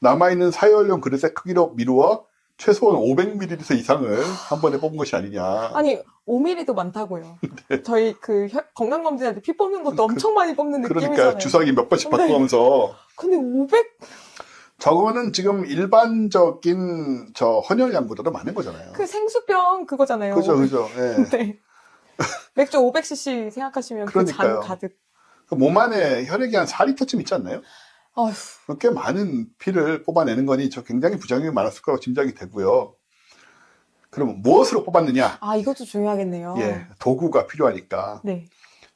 남아있는 사열용 그릇의 크기로 미루어 최소한 500ml 이상을 한 번에 뽑은 것이 아니냐. 아니, 5mm도 많다고요. 네. 저희 그 건강검진할 때 피 뽑는 것도 엄청 많이 뽑는 그러니까 느낌이잖아요. 주사기 몇 번씩 네. 바꿔가면서 근데 500? 저거는 지금 일반적인 저 헌혈 양보다도 많은 거잖아요. 그 생수병 그거잖아요. 그죠, 그죠. 예. 네. 맥주 500cc 생각하시면 그 잔 그러니까요. 가득. 몸 안에 혈액이 한 4리터쯤 있지 않나요? 어휴. 꽤 많은 피를 뽑아내는 거니 저 굉장히 부작용이 많았을 거라고 짐작이 되고요. 그럼 무엇으로 뽑았느냐? 아, 이것도 중요하겠네요. 예, 도구가 필요하니까. 네.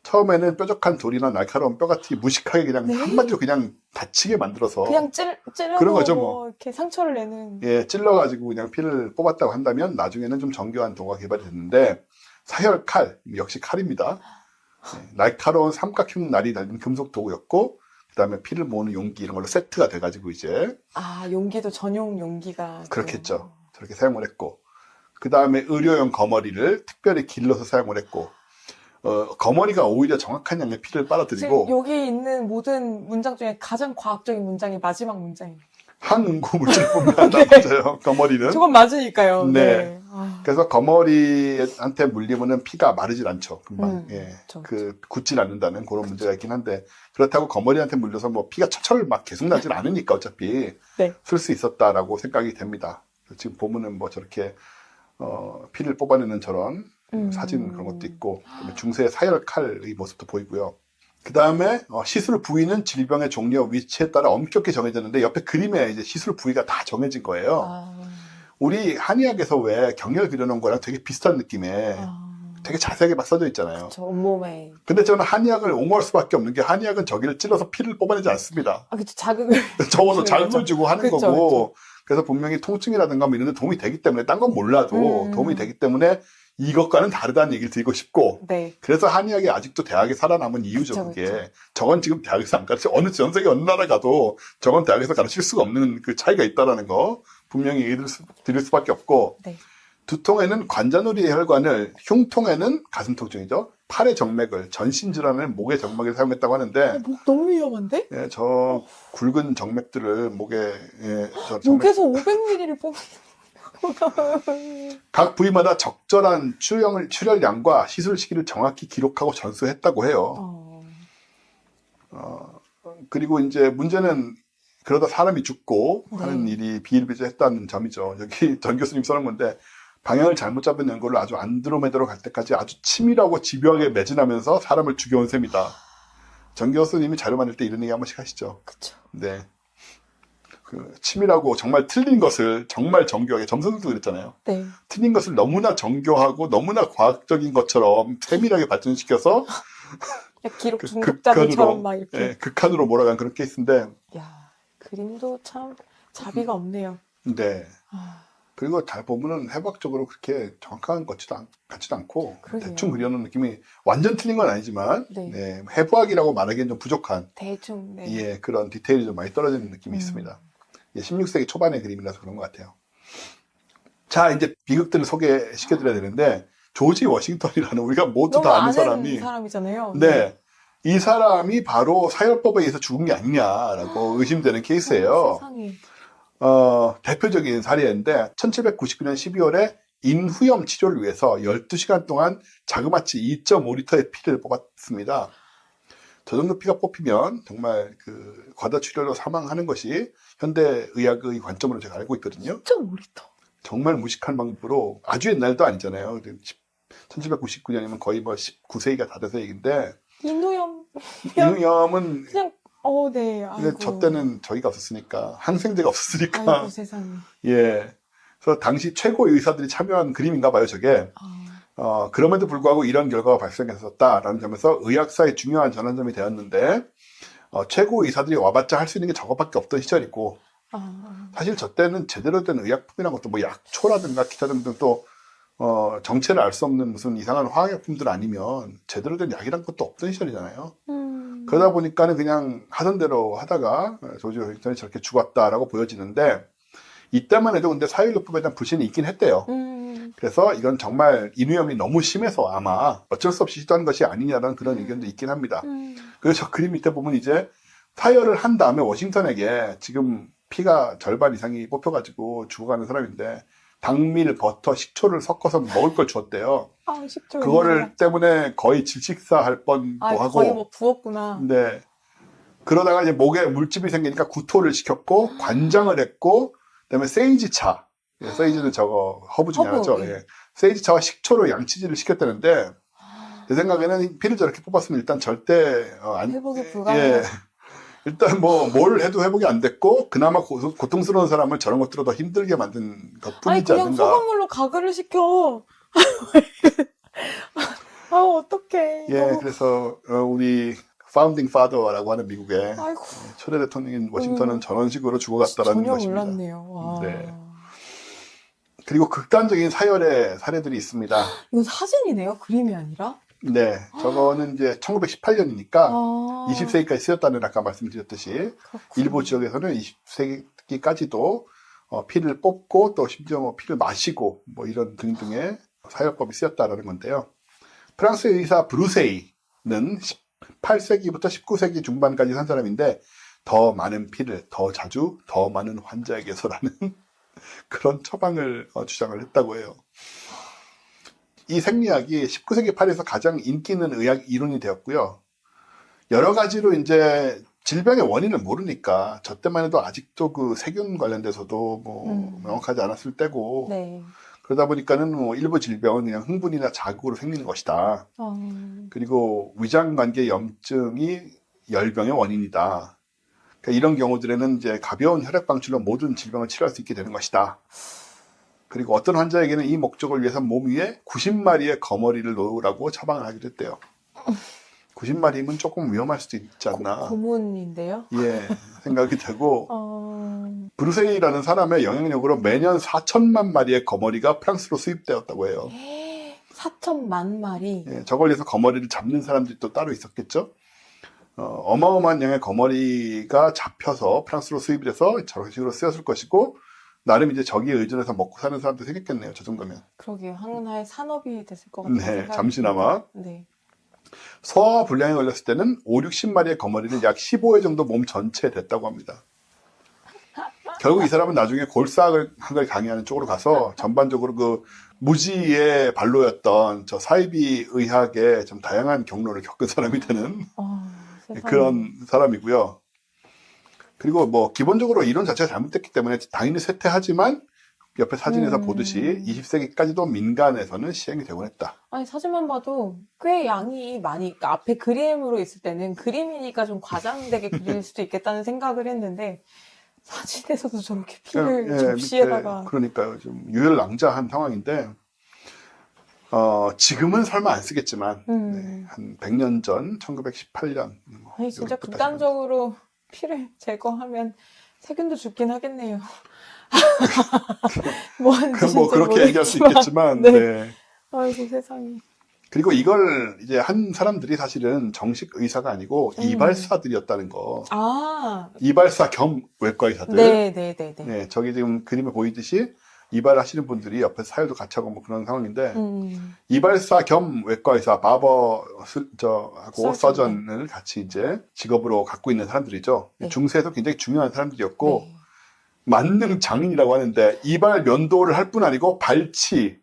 처음에는 뾰족한 돌이나 날카로운 뼈같이 무식하게 그냥 네. 한마디로 그냥 다치게 만들어서 그냥 찔러서 그런 거죠, 뭐 이렇게 상처를 내는. 예, 찔러가지고 그냥 피를 뽑았다고 한다면 나중에는 좀 정교한 도구가 개발이 됐는데 사혈칼, 역시 칼입니다. 예, 날카로운 삼각형 날이 달린 금속 도구였고 그 다음에 피를 모으는 용기 이런 걸로 세트가 돼가지고 이제 아, 용기도 전용 용기가. 그렇겠죠. 저렇게 사용을 했고 그 다음에 의료용 거머리를 특별히 길러서 사용을 했고 거머리가 오히려 정확한 양의 피를 지금 빨아들이고 여기 있는 모든 문장 중에 가장 과학적인 문장이 마지막 문장입니다. 항응고 물질 뿐만 안 네. 맞아요. 거머리는. 저건 맞으니까요. 네. 아, 그래서 거머리한테 물리면은 피가 마르질 않죠. 금방. 예. 그쵸. 굳질 않는다는 그런 문제가 있긴 한데 그렇다고 거머리한테 물려서 뭐 피가 철철 막 계속 나질 않으니까 어차피 네. 쓸 수 있었다라고 생각이 됩니다. 지금 보면은 뭐 저렇게 피를 뽑아내는 저런 사진 그런 것도 있고 그다음에 중세 사열 칼의 모습도 보이고요. 그 다음에 시술 부위는 질병의 종류와 위치에 따라 엄격히 정해졌는데 옆에 그림에 이제 시술 부위가 다 정해진 거예요. 아, 우리 한의학에서 왜 경혈 그려놓은 거랑 되게 비슷한 느낌에 되게 자세하게 막 써져 있잖아요. 저 온몸에. 근데 저는 한의학을 옹호할 수밖에 없는 게 한의학은 저기를 찔러서 피를 뽑아내지 않습니다. 아, 그쵸. 자극을. 적어도 주는 자극을 거죠. 주고 하는 그쵸, 거고 그래서 분명히 통증이라든가 뭐 이런 데 도움이 되기 때문에 딴 건 몰라도 도움이 되기 때문에 이것과는 다르다는 얘기를 드리고 싶고 네. 그래서 한의학이 아직도 대학에 살아남은 이유죠. 그쵸, 그게 그쵸. 저건 지금 대학에서 안 가르쳐 어느 전 세계 어느 나라 가도 저건 대학에서 가르칠 수가 없는 그 차이가 있다라는 거 분명히 얘기 드릴 수밖에 없고 네. 두통에는 관자놀이의 혈관을 흉통에는 가슴 통증이죠. 팔의 정맥을 전신 질환에는 목의 정맥을 사용했다고 하는데 목 너무 위험한데? 예, 저 굵은 정맥들을 목에 저 정맥 목에서 500ml를 뽑는. 각 부위마다 적절한 출혈량과 시술 시기를 정확히 기록하고 전수했다고 해요. 그리고 이제 문제는 그러다 사람이 죽고 네. 하는 일이 비일비재했다는 점이죠. 여기 전 교수님 써놓은 건데 방향을 잘못 잡은 연구를 아주 안드로메다로 갈 때까지 아주 치밀하고 집요하게 매진하면서 사람을 죽여온 셈이다. 전 교수님이 자료 만들 때 이런 얘기 한 번씩 하시죠. 그쵸. 네. 그 치밀하고 정말 틀린 것을 정말 정교하게 점선생도 그랬잖아요. 네. 틀린 것을 너무나 정교하고 너무나 과학적인 것처럼 세밀하게 발전시켜서 기록 그 중독자들처럼 막 이렇게. 예, 극한으로 몰아간 그런 케이스인데 야, 그림도 참 자비가 없네요. 네. 아, 그리고 잘 보면은 해부학적으로 그렇게 정확한 것 같지도 않고 그러게요. 대충 그려놓은 느낌이 완전 틀린 건 아니지만 네. 네, 해부학이라고 말하기엔 좀 부족한 대충. 네. 예, 그런 디테일이 좀 많이 떨어지는 느낌이 있습니다. 예, 16세기 초반의 그림이라서 그런 것 같아요. 자, 이제 비극들을 소개시켜드려야 되는데 조지 워싱턴이라는 우리가 모두 너무 다 아는 아는 사람이 사람이잖아요. 네. 이 사람이 바로 사혈법에 의해서 죽은 게 아니냐라고 의심되는 케이스예요. 세상에. 대표적인 사례인데 1799년 12월에 인후염 치료를 위해서 12시간 동안 자그마치 2.5리터의 피를 뽑았습니다. 저 정도 피가 뽑히면 정말 그 과다출혈로 사망하는 것이 현대 의학의 관점으로 제가 알고 있거든요. 1.5리터. 정말 무식한 방법으로 아주 옛날도 아니잖아요. 1799년이면 거의 뭐 19세기가 다 돼서 얘기인데 인후염. 인후염은 그냥 네. 근데 아이고. 저 때는 저희가 없었으니까 항생제가 없었으니까 아이고 세상에. 예. 그래서 당시 최고 의사들이 참여한 그림인가 봐요, 저게. 그럼에도 불구하고 이런 결과가 발생했었다라는 점에서 의학사의 중요한 전환점이 되었는데, 최고 의사들이 와봤자 할 수 있는 게 저것밖에 없던 시절이고, 사실 저 때는 제대로 된 의약품이란 것도 뭐 약초라든가 기타 등등 또, 정체를 알 수 없는 무슨 이상한 화학약품들 아니면 제대로 된 약이란 것도 없던 시절이잖아요. 그러다 보니까는 그냥 하던 대로 하다가 조지 워싱턴이 저렇게 죽었다라고 보여지는데, 이때만 해도 근데 사회요법에 대한 불신이 있긴 했대요. 그래서 이건 정말 인후염이 너무 심해서 아마 어쩔 수 없이 시도한 것이 아니냐라는 그런 의견도 있긴 합니다. 그래서 저 그림 밑에 보면 이제 타이어를 한 다음에 워싱턴에게 지금 피가 절반 이상이 뽑혀가지고 죽어가는 사람인데 당밀, 버터, 식초를 섞어서 먹을 걸 주었대요. 아, 식초. 그거를 때문에 거의 질식사할 뻔도 하고. 거의 뭐 부었구나. 네. 그러다가 이제 목에 물집이 생기니까 구토를 시켰고 관장을 했고 그다음에 세이지차. 예, 세이지는 저거 허브 중에 하나죠. 예. 예. 세이지차와 식초로 양치질을 시켰다는데 제 생각에는 피를 저렇게 뽑았으면 일단 절대 회복이 불가능. 예. 일단 뭐 뭘 해도 회복이 안 됐고 그나마 고통스러운 사람을 저런 것들로 더 힘들게 만든 것뿐이지 아니, 그냥 않는가. 소금물로 가글을 시켜. 아, 어떡해. 예, 너무- 그래서 우리 파운딩 파더라고 하는 미국의 아이고. 초대 대통령인 워싱턴은 저런 식으로 죽어갔다라는 전혀 것입니다. 몰랐네요. 와. 네. 그리고 극단적인 사열의 사례들이 있습니다. 이건 사진이네요? 그림이 아니라? 네, 저거는 이제 1918년이니까 아. 20세기까지 쓰였다는 아까 말씀드렸듯이 그렇구나. 일부 지역에서는 20세기까지도 피를 뽑고 또 심지어 뭐 피를 마시고 뭐 이런 등등의 사열법이 쓰였다라는 건데요. 프랑스의 의사 브루세이는 18세기부터 19세기 중반까지 산 사람인데 더 많은 피를 더 자주 더 많은 환자에게서라는 그런 처방을 주장을 했다고 해요. 이 생리학이 19세기 파리에서 가장 인기 있는 의학 이론이 되었고요. 여러 가지로 이제 질병의 원인을 모르니까 저 때만 해도 아직도 그 세균 관련돼서도 뭐 명확하지 않았을 때고 네. 그러다 보니까는 뭐 일부 질병은 그냥 흥분이나 자극으로 생기는 것이다. 그리고 위장관계 염증이 열병의 원인이다. 그러니까 이런 경우들에는 이제 가벼운 혈액 방출로 모든 질병을 치료할 수 있게 되는 것이다. 그리고 어떤 환자에게는 이 목적을 위해서 몸 위에 90마리의 거머리를 놓으라고 처방을 하기도 했대요. 90마리면 조금 위험할 수도 있지 않나. 고문인데요? 예, 생각이 되고 브루세이라는 사람의 영향력으로 매년 4천만 마리의 거머리가 프랑스로 수입되었다고 해요. 4천만 마리. 예, 저걸 위해서 거머리를 잡는 사람들이 또 따로 있었겠죠. 어마어마한 양의 거머리가 잡혀서 프랑스로 수입이 돼서 저런 식으로 쓰였을 것이고 나름 이제 저기에 의존해서 먹고 사는 사람도 생겼겠네요. 저 정도면. 그러게요. 하나의 산업이 됐을 것 같아요. 네, 잠시나마. 네. 소화 불량에 걸렸을 때는 5, 60마리의 거머리는 약 15회 정도 몸 전체에 됐다고 합니다. 결국 이 사람은 나중에 골사학을 강의하는 쪽으로 가서 전반적으로 그 무지의 발로였던 저 사이비 의학의 좀 다양한 경로를 겪은 사람이 되는 세상에. 그런 사람이고요. 그리고 뭐 기본적으로 이론 자체가 잘못됐기 때문에 당연히 쇠퇴하지만 옆에 사진에서 보듯이 20세기까지도 민간에서는 시행이 되곤 했다. 아니, 사진만 봐도 꽤 양이 많이, 그러니까 앞에 그림으로 있을 때는 그림이니까 좀 과장되게 그릴 수도 있겠다는 생각을 했는데, 사진에서도 저렇게 피를 예, 접시에다가. 밑에 그러니까요. 좀 유혈낭자한 상황인데, 지금은 설마 안 쓰겠지만, 네, 한 100년 전, 1918년. 아니, 진짜 극단적으로 피를 제거하면 세균도 죽긴 하겠네요. 뭐 하는지 뭐 그렇게 얘기할 수 있겠지만, 네. 네. 아이고, 세상에. 그리고 이걸 이제 한 사람들이 사실은 정식 의사가 아니고 이발사들이었다는 거. 아. 이발사 겸 외과 의사들. 네. 네, 저기 지금 그림에 보이듯이 이발하시는 분들이 옆에서 사열도 같이 하고 뭐 그런 상황인데 이발사 겸 외과 의사, 바버 하고 서전을 같이 이제 직업으로 갖고 있는 사람들이죠. 네. 중세에도 굉장히 중요한 사람들이었고 네. 만능 장인이라고 하는데 이발 면도를 할 뿐 아니고 발치,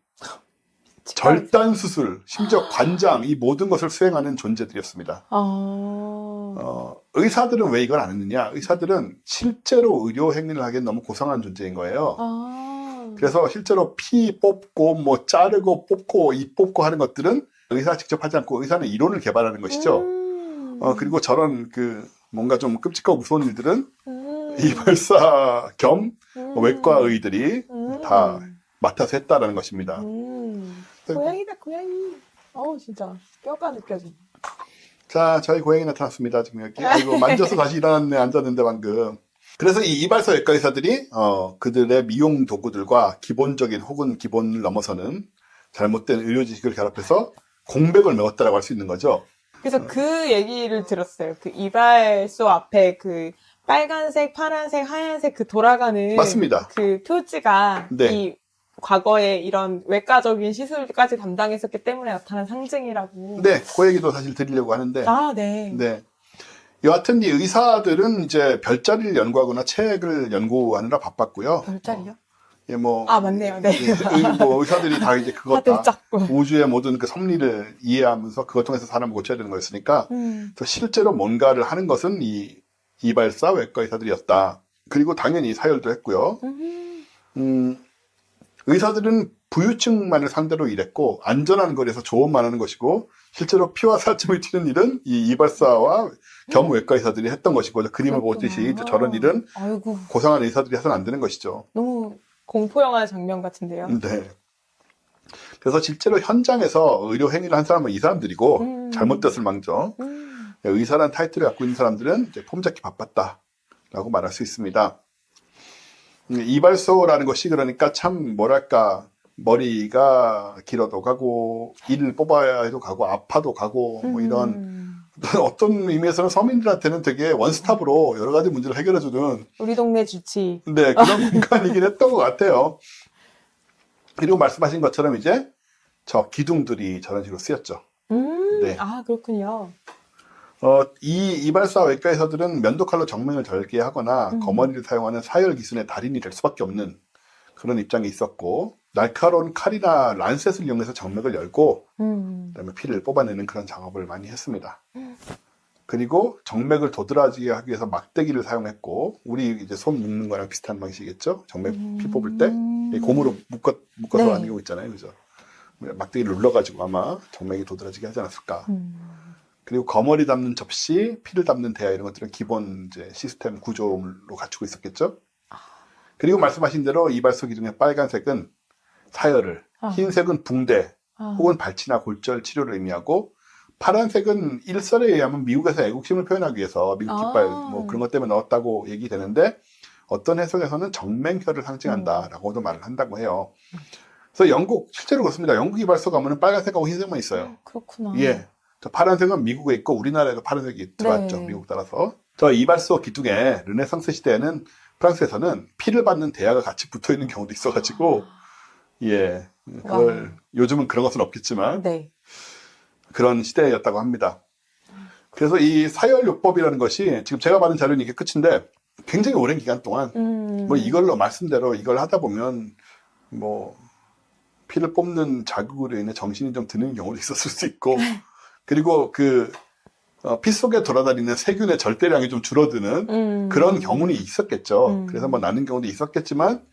절단 수술, 심지어 관장 이 모든 것을 수행하는 존재들이었습니다. 의사들은 왜 이걸 안 했느냐? 의사들은 실제로 의료 행위를 하기엔 너무 고상한 존재인 거예요. 그래서 실제로 피 뽑고 뭐 자르고 뽑고 입 뽑고 하는 것들은 의사가 직접 하지 않고 의사는 이론을 개발하는 것이죠. 그리고 저런 그 뭔가 좀 끔찍하고 무서운 일들은 이발사 겸 외과 의들이 다 맡아서 했다라는 것입니다. 고양이다, 고양이. 진짜 뼈가 느껴져. 자, 저희 고양이 나타났습니다. 지금 여기. 아이고, 만져서 다시 일어났네. 앉았는데 방금. 그래서 이 이발사 외과 의사들이 그들의 미용 도구들과 기본적인 혹은 기본을 넘어서는 잘못된 의료 지식을 결합해서 공백을 메웠다라고 할 수 있는 거죠. 그래서 그 얘기를 들었어요. 그 이발소 앞에 그 빨간색, 파란색, 하얀색 그 돌아가는 맞습니다. 그 표지가 네. 이 과거에 이런 외과적인 시술까지 담당했었기 때문에 나타난 상징이라고. 네, 그 얘기도 사실 드리려고 하는데. 아, 네. 네. 여하튼 이 의사들은 이제 별자리를 연구하거나 책을 연구하느라 바빴고요. 별자리요? 예, 뭐. 아, 맞네요. 네. 뭐 의사들이 다 이제 그것 다들 다 작고. 우주의 모든 그 섭리를 이해하면서 그것 통해서 사람을 고쳐야 되는 거였으니까 그래서 실제로 뭔가를 하는 것은 이 이발사 외과 의사들이었다. 그리고 당연히 사열도 했고요. 의사들은 부유층만을 상대로 일했고 안전한 거리에서 조언만 하는 것이고 실제로 피와 살점을 튀는 일은 이 이발사와 겸 외과 의사들이 했던 것이고 그림을 보듯이 저런 일은 아이고, 고상한 의사들이 해서는 안 되는 것이죠. 너무 공포영화 장면 같은데요. 네. 그래서 실제로 현장에서 의료 행위를 한 사람은 이 사람들이고 잘못됐을 망정 의사라는 타이틀을 갖고 있는 사람들은 이제 폼 잡기 바빴다라고 말할 수 있습니다. 이발소라는 것이 그러니까 참 뭐랄까 머리가 길어도 가고 일을 뽑아야 해도 가고 아파도 가고 뭐 이런 어떤 의미에서는 서민들한테는 되게 원스톱으로 여러 가지 문제를 해결해주는 우리 동네 주치. 네, 그런 공간이긴 했던 것 같아요. 그리고 말씀하신 것처럼 이제 저 기둥들이 저런 식으로 쓰였죠. 네. 아, 그렇군요. 이 이발사 외과의사들은 면도칼로 정맥을 절개하거나 거머리를 사용하는 사열 기술의 달인이 될 수밖에 없는 그런 입장에 있었고 날카로운 칼이나 란셋을 이용해서 정맥을 열고 그다음에 피를 뽑아내는 그런 작업을 많이 했습니다. 그리고 정맥을 도드라지게 하기 위해서 막대기를 사용했고 우리 이제 손 묶는 거랑 비슷한 방식이겠죠. 정맥 피 뽑을 때 고무로 묶어서 네. 하는 경우 있잖아요, 그죠? 막대기를 눌러가지고 아마 정맥이 도드라지게 하지 않았을까. 그리고 거머리 담는 접시, 피를 담는 대야 이런 것들은 기본 이제 시스템 구조로 갖추고 있었겠죠. 그리고 말씀하신 대로 이발소 기둥의 빨간색은 사열을, 흰색은 붕대 혹은 발치나 골절 치료를 의미하고 파란색은 일설에 의하면 미국에서 애국심을 표현하기 위해서 미국 깃발 뭐 그런 것 때문에 넣었다고 얘기되는데 어떤 해석에서는 정맹혈을 상징한다라고도 말을 한다고 해요. 그래서 영국 실제로 그렇습니다. 영국 이발소 가면은 빨간색하고 흰색만 있어요. 그렇구나. 예. 저 파란색은 미국에 있고 우리나라에도 파란색이 들어왔죠. 네. 미국 따라서. 저 이발소 기둥에 르네상스 시대에는 프랑스에서는 피를 받는 대야가 같이 붙어 있는 경우도 있어가지고 예. 그걸 요즘은 그런 것은 없겠지만 네. 그런 시대였다고 합니다. 그래서 이 사열요법이라는 것이 지금 제가 받은 자료는 이게 끝인데 굉장히 오랜 기간 동안 뭐 이걸로 말씀대로 이걸 하다 보면 뭐 피를 뽑는 자극으로 인해 정신이 좀 드는 경우도 있었을 수 있고 그리고 그 피 속에 돌아다니는 세균의 절대량이 좀 줄어드는 그런 경우는 있었겠죠. 그래서 뭐 나는 경우도 있었겠지만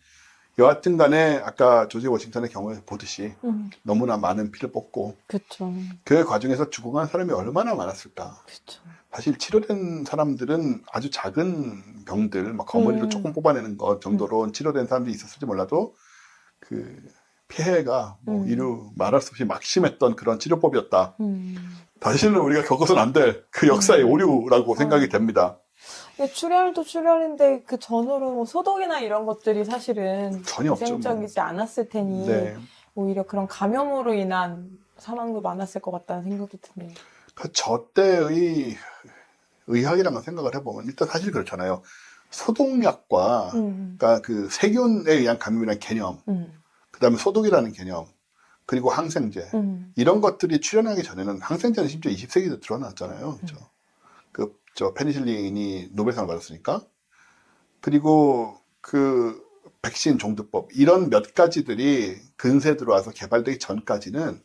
여하튼 간에 아까 조지 워싱턴의 경우에 보듯이 너무나 많은 피를 뽑고 그렇죠. 그 과정에서 죽어간 사람이 얼마나 많았을까. 그렇죠. 사실 치료된 사람들은 아주 작은 병들, 막 거머리로 조금 뽑아내는 것 정도로 치료된 사람들이 있었을지 몰라도 그 피해가 뭐 이루 말할 수 없이 막심했던 그런 치료법이었다. 다시는 우리가 겪어서는 안 될 그 역사의 오류라고 생각이 됩니다. 출혈도 출혈인데 그 전후로 뭐 소독이나 이런 것들이 사실은 전혀 없죠, 위생적이지 않았을 테니 네. 오히려 그런 감염으로 인한 사망도 많았을 것 같다는 생각도 드네요. 그 저 때의 의학이라는 생각을 해보면 일단 사실 그렇잖아요. 소독약과 그러니까 그 세균에 의한 감염이라는 개념, 그다음에 소독이라는 개념, 그리고 항생제 이런 것들이 출현하기 전에는 항생제는 심지어 20세기도 드러났잖아요. 그렇죠? 저 페니실린이 노벨상을 받았으니까. 그리고 그 백신 종두법 이런 몇 가지들이 근세에 들어와서 개발되기 전까지는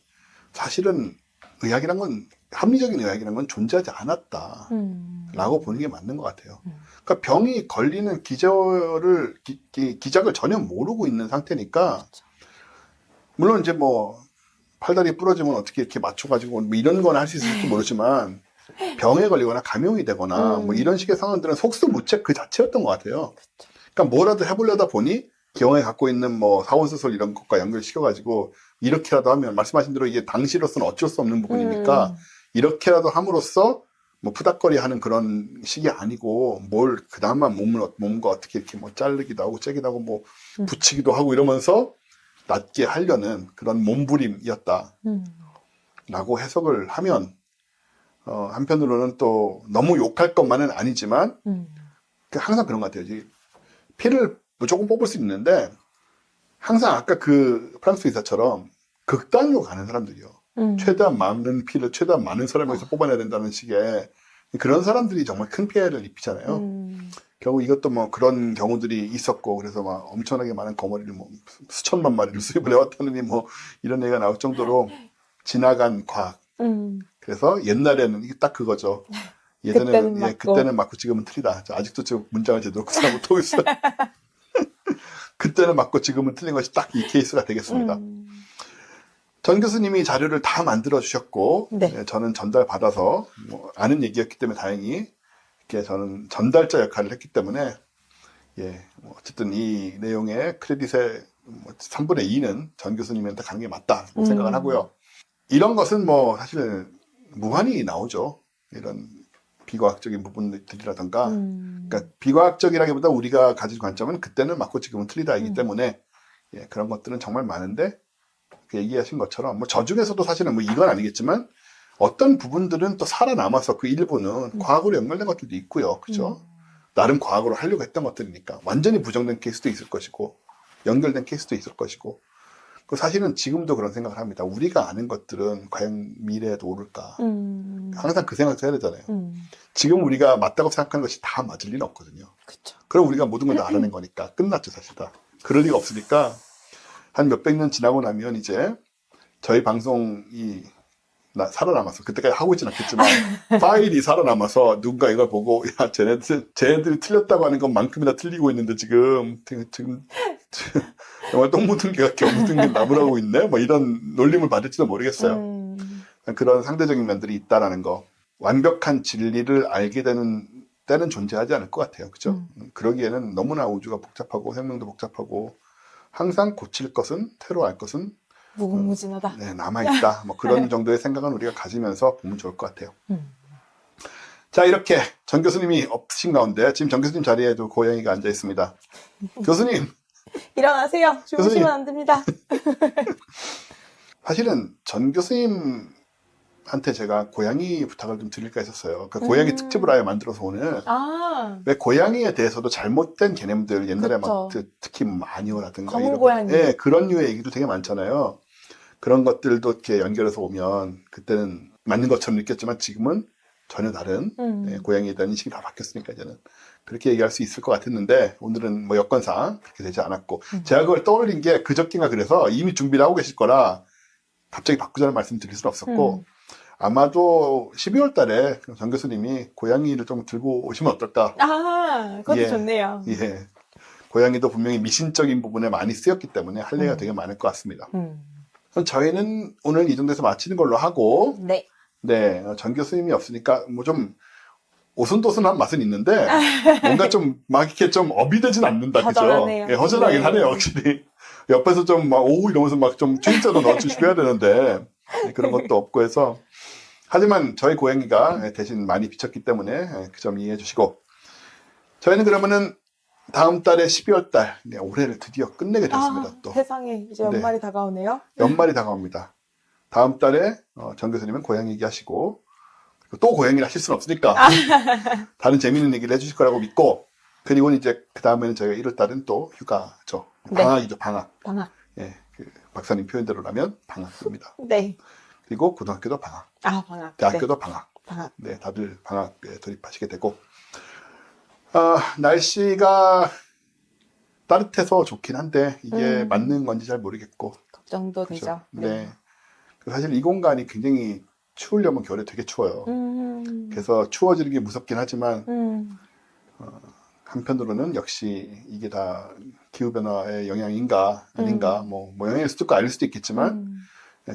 사실은 의학이란 건 합리적인 의학이란 건 존재하지 않았다라고 보는 게 맞는 것 같아요. 그러니까 병이 걸리는 기저를 기작을 전혀 모르고 있는 상태니까 물론 이제 뭐 팔다리 부러지면 어떻게 이렇게 맞춰가지고 뭐 이런 건 할 수 있을지 모르지만 병에 걸리거나 감염이 되거나 뭐 이런 식의 상황들은 속수무책 그 자체였던 것 같아요. 그러니까 뭐라도 해보려다 보니 기왕에 갖고 있는 뭐 사원수술 이런 것과 연결시켜가지고 이렇게라도 하면 말씀하신 대로 이게 당시로서는 어쩔 수 없는 부분이니까 이렇게라도 함으로써 뭐 푸닥거리 하는 그런 식이 아니고 뭘 그나마 몸과 어떻게 이렇게 뭐 자르기도 하고 째기도 하고 뭐 붙이기도 하고 이러면서 낫게 하려는 그런 몸부림이었다. 라고 해석을 하면 한편으로는 또 너무 욕할 것만은 아니지만 항상 그런 것 같아요. 피를 무조건 뽑을 수 있는데 항상 아까 그 프랑스 의사처럼 극단으로 가는 사람들이요. 최대한 많은 피를 최대한 많은 사람에서 뽑아내야 된다는 식의 그런 사람들이 정말 큰 피해를 입히잖아요. 결국 이것도 뭐 그런 경우들이 있었고 그래서 막 엄청나게 많은 거머리를 뭐 수천만 마리를 수입을 해왔다느니 뭐 이런 얘기가 나올 정도로 지나간 과학. 그래서 옛날에는 이게 딱 그거죠. 예전에는 그때는 맞고 지금은 틀리다. 아직도 지금 문장을 제대로 구사 못하고 있어요. 그때는 맞고 지금은 틀린 것이 딱 이 케이스가 되겠습니다. 전 교수님이 자료를 다 만들어 주셨고 네. 저는 전달받아서 뭐 아는 얘기였기 때문에 다행히 이렇게 저는 전달자 역할을 했기 때문에 뭐 어쨌든 이 내용의 크레딧의 3분의 2는 전 교수님한테 가는 게 맞다 생각을 하고요. 이런 것은 사실 무한히 나오죠. 이런 비과학적인 부분들이라던가 그러니까 비과학적이라기보다 우리가 가진 관점은 그때는 맞고 지금은 틀리다이기 때문에 그런 것들은 정말 많은데 얘기하신 것처럼 저 중에서도 사실은 이건 아니겠지만 어떤 부분들은 또 살아남아서 그 일부는 과학으로 연결된 것들도 있고요. 그죠? 나름 과학으로 하려고 했던 것들이니까 완전히 부정된 케이스도 있을 것이고 연결된 케이스도 있을 것이고 사실은 지금도 그런 생각을 합니다. 우리가 아는 것들은 과연 미래에도 오를까? 항상 그 생각도 해야 되잖아요. 지금 우리가 맞다고 생각하는 것이 다 맞을 리는 없거든요. 그쵸. 그럼 우리가 모든 걸 다 알아낸 거니까 끝났죠, 사실 다. 그럴 리가 없으니까 한 몇백 년 지나고 나면 이제 저희 방송이 살아남아서 그때까지 하고 있진 않겠지만 파일이 살아남아서 누군가 이걸 보고 야 쟤네들이 틀렸다고 하는 것만큼이나 틀리고 있는데 지금 정말 똥 묻은 개가 겨 묻은 게 나무라고 있네 이런 놀림을 받을지도 모르겠어요. 그런 상대적인 면들이 있다라는 거 완벽한 진리를 알게 되는 때는 존재하지 않을 것 같아요. 그죠? 그러기에는 너무나 우주가 복잡하고 생명도 복잡하고 항상 고칠 것은 새로 알 것은 무궁무진하다. 남아있다. 그런 정도의 생각은 우리가 가지면서 보면 좋을 것 같아요. 자, 이렇게 전 교수님이 없으신 가운데 지금 전 교수님 자리에도 고양이가 앉아 있습니다. 교수님! 일어나세요. 주무시면 안 됩니다. 사실은 전 교수님한테 제가 고양이 부탁을 좀 드릴까 했었어요. 그러니까 고양이 특집을 아예 만들어서 오늘 왜 고양이에 대해서도 잘못된 개념들 옛날에 그쵸. 특히 마녀라든가 검은 이런 고양이. 그런 류의 얘기도 되게 많잖아요. 그런 것들도 이렇게 연결해서 오면 그때는 맞는 것처럼 느꼈지만 지금은 전혀 다른 고양이에 대한 인식이 다 바뀌었으니까 이제는 그렇게 얘기할 수 있을 것 같았는데 오늘은 여건상 그렇게 되지 않았고 제가 그걸 떠올린 게 그저께인가 그래서 이미 준비를 하고 계실 거라 갑자기 바꾸자는 말씀 드릴 수는 없었고 아마도 12월 달에 전 교수님이 고양이를 좀 들고 오시면 어떨까. 그것도 좋네요. 고양이도 분명히 미신적인 부분에 많이 쓰였기 때문에 할 얘기가 되게 많을 것 같습니다. 그럼 저희는 오늘 이 정도에서 마치는 걸로 하고 전 교수님이 없으니까 좀 오순도순한 맛은 있는데 뭔가 좀 막 이렇게 좀 업이 되진 않는다. 그죠? 허전하네요. 허전하긴 하네요, 확실히. 옆에서 좀 오우 이러면서 좀 추임새도 넣어주시고 해야 되는데 그런 것도 없고 해서 하지만 저희 고양이가 대신 많이 비쳤기 때문에 그 점 이해해 주시고 저희는 그러면은 다음 달에 12월 달 올해를 드디어 끝내게 됐습니다. 또 세상에 이제 연말이 다가오네요. 연말이 다가옵니다. 다음 달에 전 교수님은 고양이 얘기하시고 또 고양이를 하실 수는 없으니까 다른 재미있는 얘기를 해주실 거라고 믿고 그리고 이제 그 다음에는 저희가 1월 달은 또 휴가죠. 방학이죠. 방학. 그 박사님 표현대로라면 방학입니다. 그리고 고등학교도 방학. 방학. 대학교도 방학. 다들 방학에 돌입하시게 되고 날씨가 따뜻해서 좋긴 한데 이게 맞는 건지 잘 모르겠고 걱정도 되죠. 사실 이 공간이 굉장히 추우려면 겨울에 되게 추워요. 그래서 추워지는 게 무섭긴 하지만 한편으로는 역시 이게 다 기후변화의 영향인가 아닌가 영향일 수도 있고 아닐 수도 있겠지만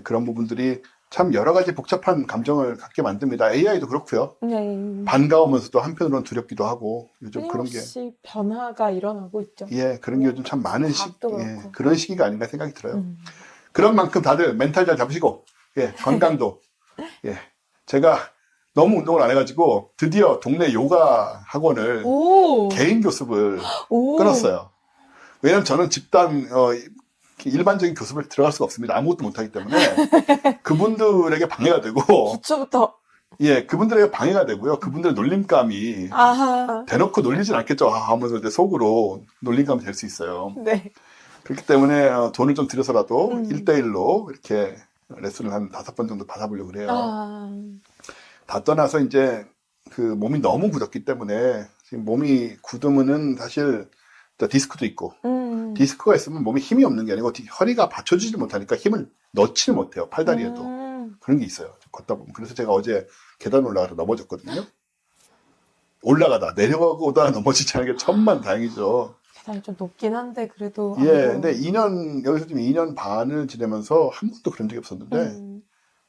그런 부분들이 참 여러 가지 복잡한 감정을 갖게 만듭니다. AI도 그렇고요. 반가우면서도 한편으로는 두렵기도 하고 요즘 그런 게 변화가 일어나고 있죠. 그런 게 요즘 참 많은 그런 시기가 아닌가 생각이 들어요. 그런 만큼 다들 멘탈 잘 잡으시고 건강도 제가 너무 운동을 안 해가지고 드디어 동네 요가 학원을 개인 교습을 끊었어요. 왜냐면 저는 집단 일반적인 교습을 들어갈 수가 없습니다. 아무것도 못하기 때문에 그분들에게 방해가 되고 기초부터 그분들에게 방해가 되고요. 그분들의 놀림감이 대놓고 놀리진 않겠죠. 하면서 이제 속으로 놀림감이 될 수 있어요. 그렇기 때문에 돈을 좀 들여서라도 1대1로 이렇게 레슨을 한 5번 정도 받아보려고 그래요. 다 떠나서 이제 그 몸이 너무 굳었기 때문에 지금 몸이 굳으면은 사실 디스크도 있고 디스크가 있으면 몸에 힘이 없는 게 아니고 허리가 받쳐주지 못하니까 힘을 넣지를 못해요. 팔다리에도. 그런 게 있어요. 걷다 보면. 그래서 제가 어제 계단 올라가다 넘어졌거든요. 올라가다 내려가고다 넘어지지 않은 게 천만다행이죠. 계단이 좀 높긴 한데 그래도 예, 아이고. 근데 여기서 지금 2년 반을 지내면서 한 번도 그런 적이 없었는데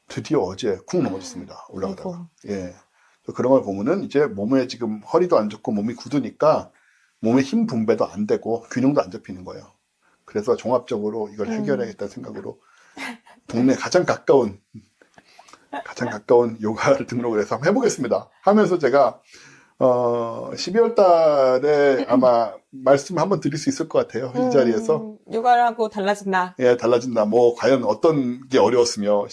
드디어 어제 쿵 넘어졌습니다. 올라가다가. 아이고. 예. 그런 걸 보면은 이제 몸에 지금 허리도 안 좋고 몸이 굳으니까 몸의 힘 분배도 안 되고 균형도 안 잡히는 거예요. 그래서 종합적으로 이걸 해결해야겠다는 생각으로 동네 가장 가까운 요가를 등록을 해서 한번 해보겠습니다. 하면서 제가 12월 달에 아마 말씀 한번 드릴 수 있을 것 같아요. 이 자리에서. 요가를 하고 달라진다. 예, 달라진다. 뭐, 과연 어떤 게 어려웠으며,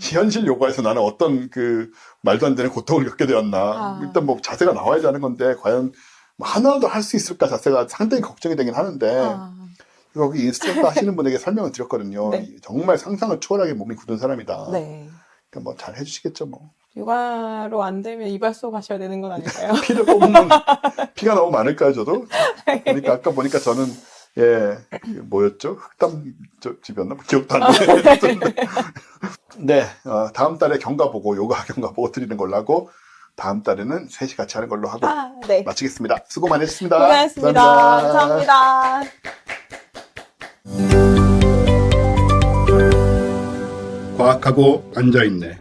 현실 요가에서 나는 어떤 그, 말도 안 되는 고통을 겪게 되었나. 일단 뭐, 자세가 나와야지 하는 건데, 과연 뭐 하나도 할 수 있을까 자세가 상당히 걱정이 되긴 하는데, 여기 인스트럭터 하시는 분에게 설명을 드렸거든요. 네. 정말 상상을 초월하게 몸이 굳은 사람이다. 네. 그러니까 뭐, 잘 해주시겠죠, 뭐. 요가로 안 되면 이발소 가셔야 되는 건 아닐까요? 피를 뽑으면, 피가 너무 많을까요, 저도? 그러니까 아까 보니까 저는, 예, 뭐였죠? 흑담집이었나? 기억도 안 나네. 네, 다음 달에 요가 경과 보고 드리는 걸로 하고, 다음 달에는 셋이 같이 하는 걸로 하고, 네. 마치겠습니다. 수고 많이 했습니다. 고생하셨습니다. 감사합니다. 과학하고 앉아있네.